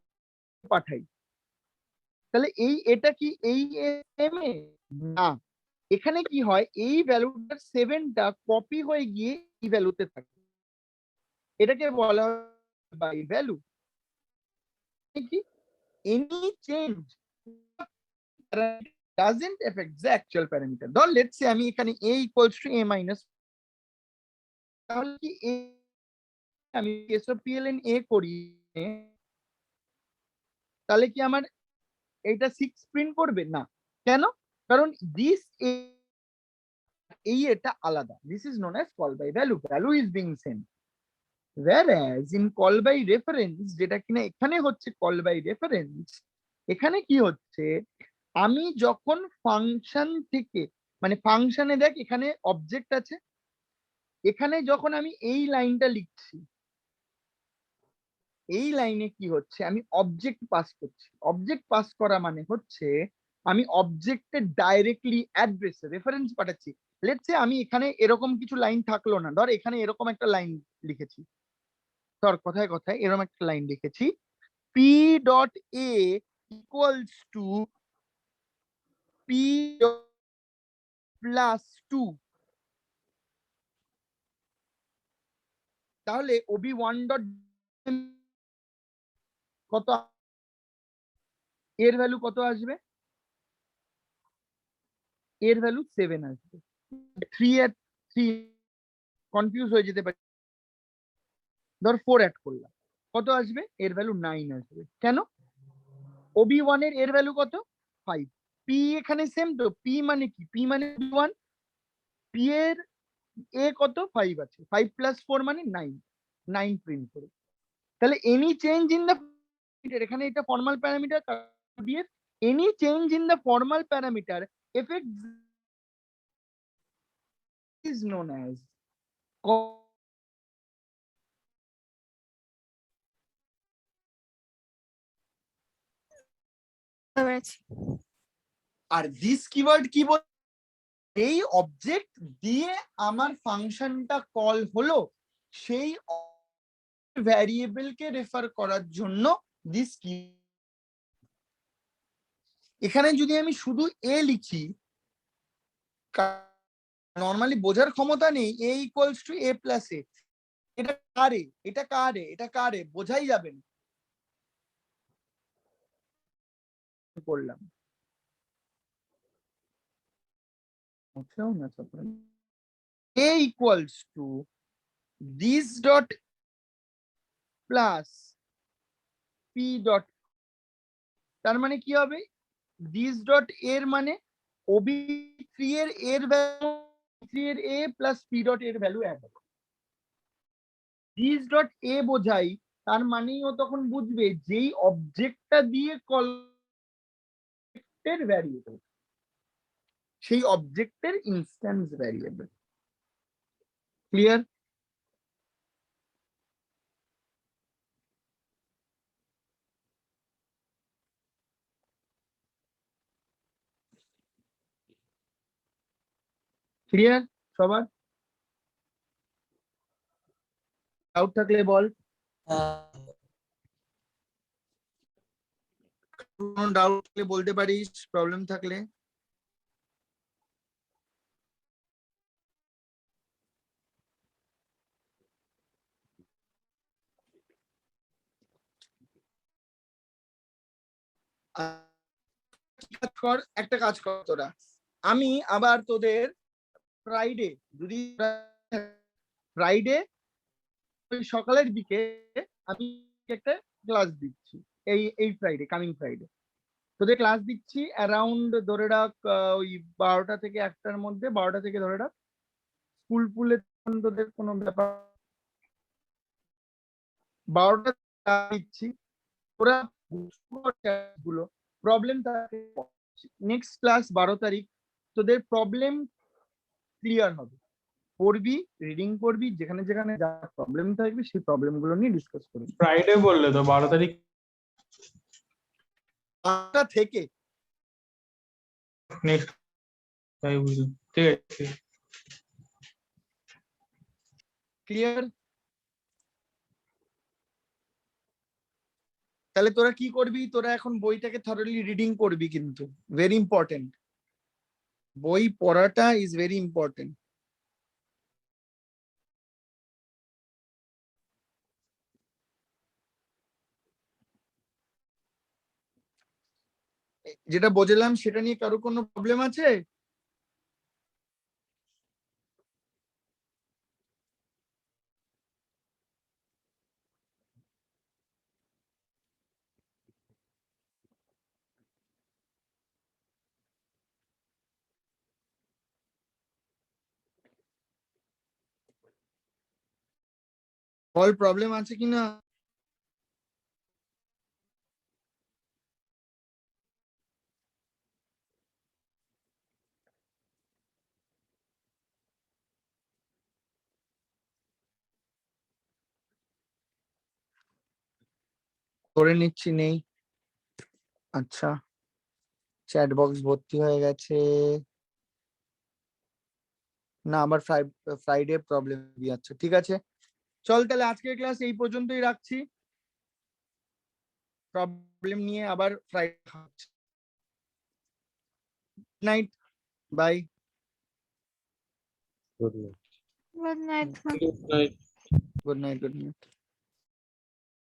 পাঠাই, তাহলে এটা কি এই এম এ না, এখানে কি হয় এই ভ্যালুটার 7টা কপি হয়ে গিয়ে এই ভ্যালুতে থাকে, এটাকে বলা হয় বাই ভ্যালু। কি any change doesn't affect the actual parameter। ধর লেটস সে আমি এখানে a equals to a minus, তাহলে কি আমি এসওপিএলএন এ করি তাহলে কি আমার এটা 6 প্রিন্ট করবে না? কেন? কারণ দিস এটা আলাদা, this is known as call by value, value is being same. whereas in call by reference, যেটা কিনা এখানে হচ্ছে কল বাই রেফারেন্স, এখানে কি হচ্ছে আমি যখন ফাংশন থেকে, মানে ফাংশনে দেখ এখানে অবজেক্ট আছে, এখানে যখন আমি এই লাইনটা লিখছি, এই লাইনে কি হচ্ছে আমি অবজেক্ট পাস করছি। অবজেক্ট পাস করা মানে হচ্ছে আমি অবজেক্টের ডাইরেক্টলি অ্যাড্রেসে রেফারেন্স পাঠাচ্ছি। লেটস সে আমি এখানে এরকম কিছু লাইন থাকলো না, ধর এখানে এরকম একটা লাইন লিখেছি, ধর কথায় কথায় এরকম একটা লাইন লিখেছি, P dot A equals to P plus 2, তাহলে ওবি 1 ডট কত, এর ভ্যালু কত আসবে? এর ভ্যালু 7 আসবে। 3 এর 3 কনফিউজ হয়ে যেতে পারে, ধর 4 অ্যাড করলাম, কত আসবে? এর ভ্যালু 9 আসবে। কেন? ওবি 1 এর ভ্যালু কত? 5। পি এখানে সেম তো, পি মানে কি? পি মানে 1, পি এর এ কত? 5 আছে, 5 প্লাস 4 মানে 9, 9 প্রিন্ট করে। তাহলে এনি চেঞ্জ ইন দ্য, এখানে এটা ফর্মাল প্যারামিটার দিয়ে, any change in the formal parameter effect is known as আর দিস কিওয়ার্ড কি বল, এই অবজেক্ট দিয়ে আমার ফাংশনটা কল হলো সেই ভ্যারিয়েবলকে রেফার করার জন্য দিস কি। এখানে যদি আমি শুধু এ লিখি, নর্মালি বোঝার ক্ষমতা নেই এ ইকুয়ালস টু এ প্লাস এ, এটা কারে, এটা কারে, এটা কারে বোঝাই যাবে না। করলাম a equals to this dot plus P dot, তার মানে কি হবে, দিস ডট এর মানে OB3 এর ভ্যালু, এর এ প্লাস পি ডট এর ভ্যালু এক হবে। দিস ডট এ বোঝাই, তার মানেই ও তখন বুঝবে যেই অবজেক্টটা দিয়ে কলেক্টের ভ্যারিয়েবল, সেই অবজেক্টের ইনস্ট্যান্স ভ্যারিয়েবল। ক্লিয়ার? ক্লিয়ার সবার? ডাউট থাকলে বল, কোনো ডাউট থাকলে বলতে পারিস, প্রবলেম থাকলে। একটা কাজ কর তোরা, আমি আবার তোদের ফ্রাইডে, যদি ফ্রাইডে সকালের দিকে আমি একটা ক্লাস দিচ্ছি, এই ফ্রাইডে, কামিং ফ্রাইডে তোদের ক্লাস দিচ্ছি অ্যারাউন্ড ধরে রাখ ওই 12টা থেকে 1টার মধ্যে, 12টা থেকে ধরে রাখ। স্কুল ফুলে তোদের কোনো ব্যাপার, 12টা দিচ্ছি, তোরা গুলো প্রবলেম থাকে। নেক্সট ক্লাস 12 তারিখ তোদের প্রবলেম ক্লিয়ার হবে, পড়বি, রিডিং পড়বি, যেখানে যেখানে যা প্রবলেম থাকবে সেই প্রবলেম গুলো নিয়ে ডিসকাস করবি। ফ্রাইডে বললে তো 12 তারিখ থেকে নেক্সট, তাই বুঝলাম, ঠিক আছে। ক্লিয়ার? তাহলে তোরা কি করবি, তোরা এখন বইটাকে থরলি রিডিং করবি, কিন্তু ভেরি ইম্পর্টেন্ট, বই পড়াটা ইজ ভেরি ইম্পর্টেন্ট। যেটা বোঝালাম সেটা নিয়ে কারো কোনো প্রবলেম আছে? বল প্রবলেম আছে কিনা? করে নিচ্ছি, নেই। আচ্ছা, চ্যাট বক্স ভর্তি হয়ে গেছে না, আবার ফ্রাইডে প্রবলেম। আচ্ছা ঠিক আছে, চল তাহলে আজকের ক্লাস এই পর্যন্তই রাখছি, প্রবলেম নিয়ে আবার Friday. Night, bye. Good night. Good night. Good night, good night.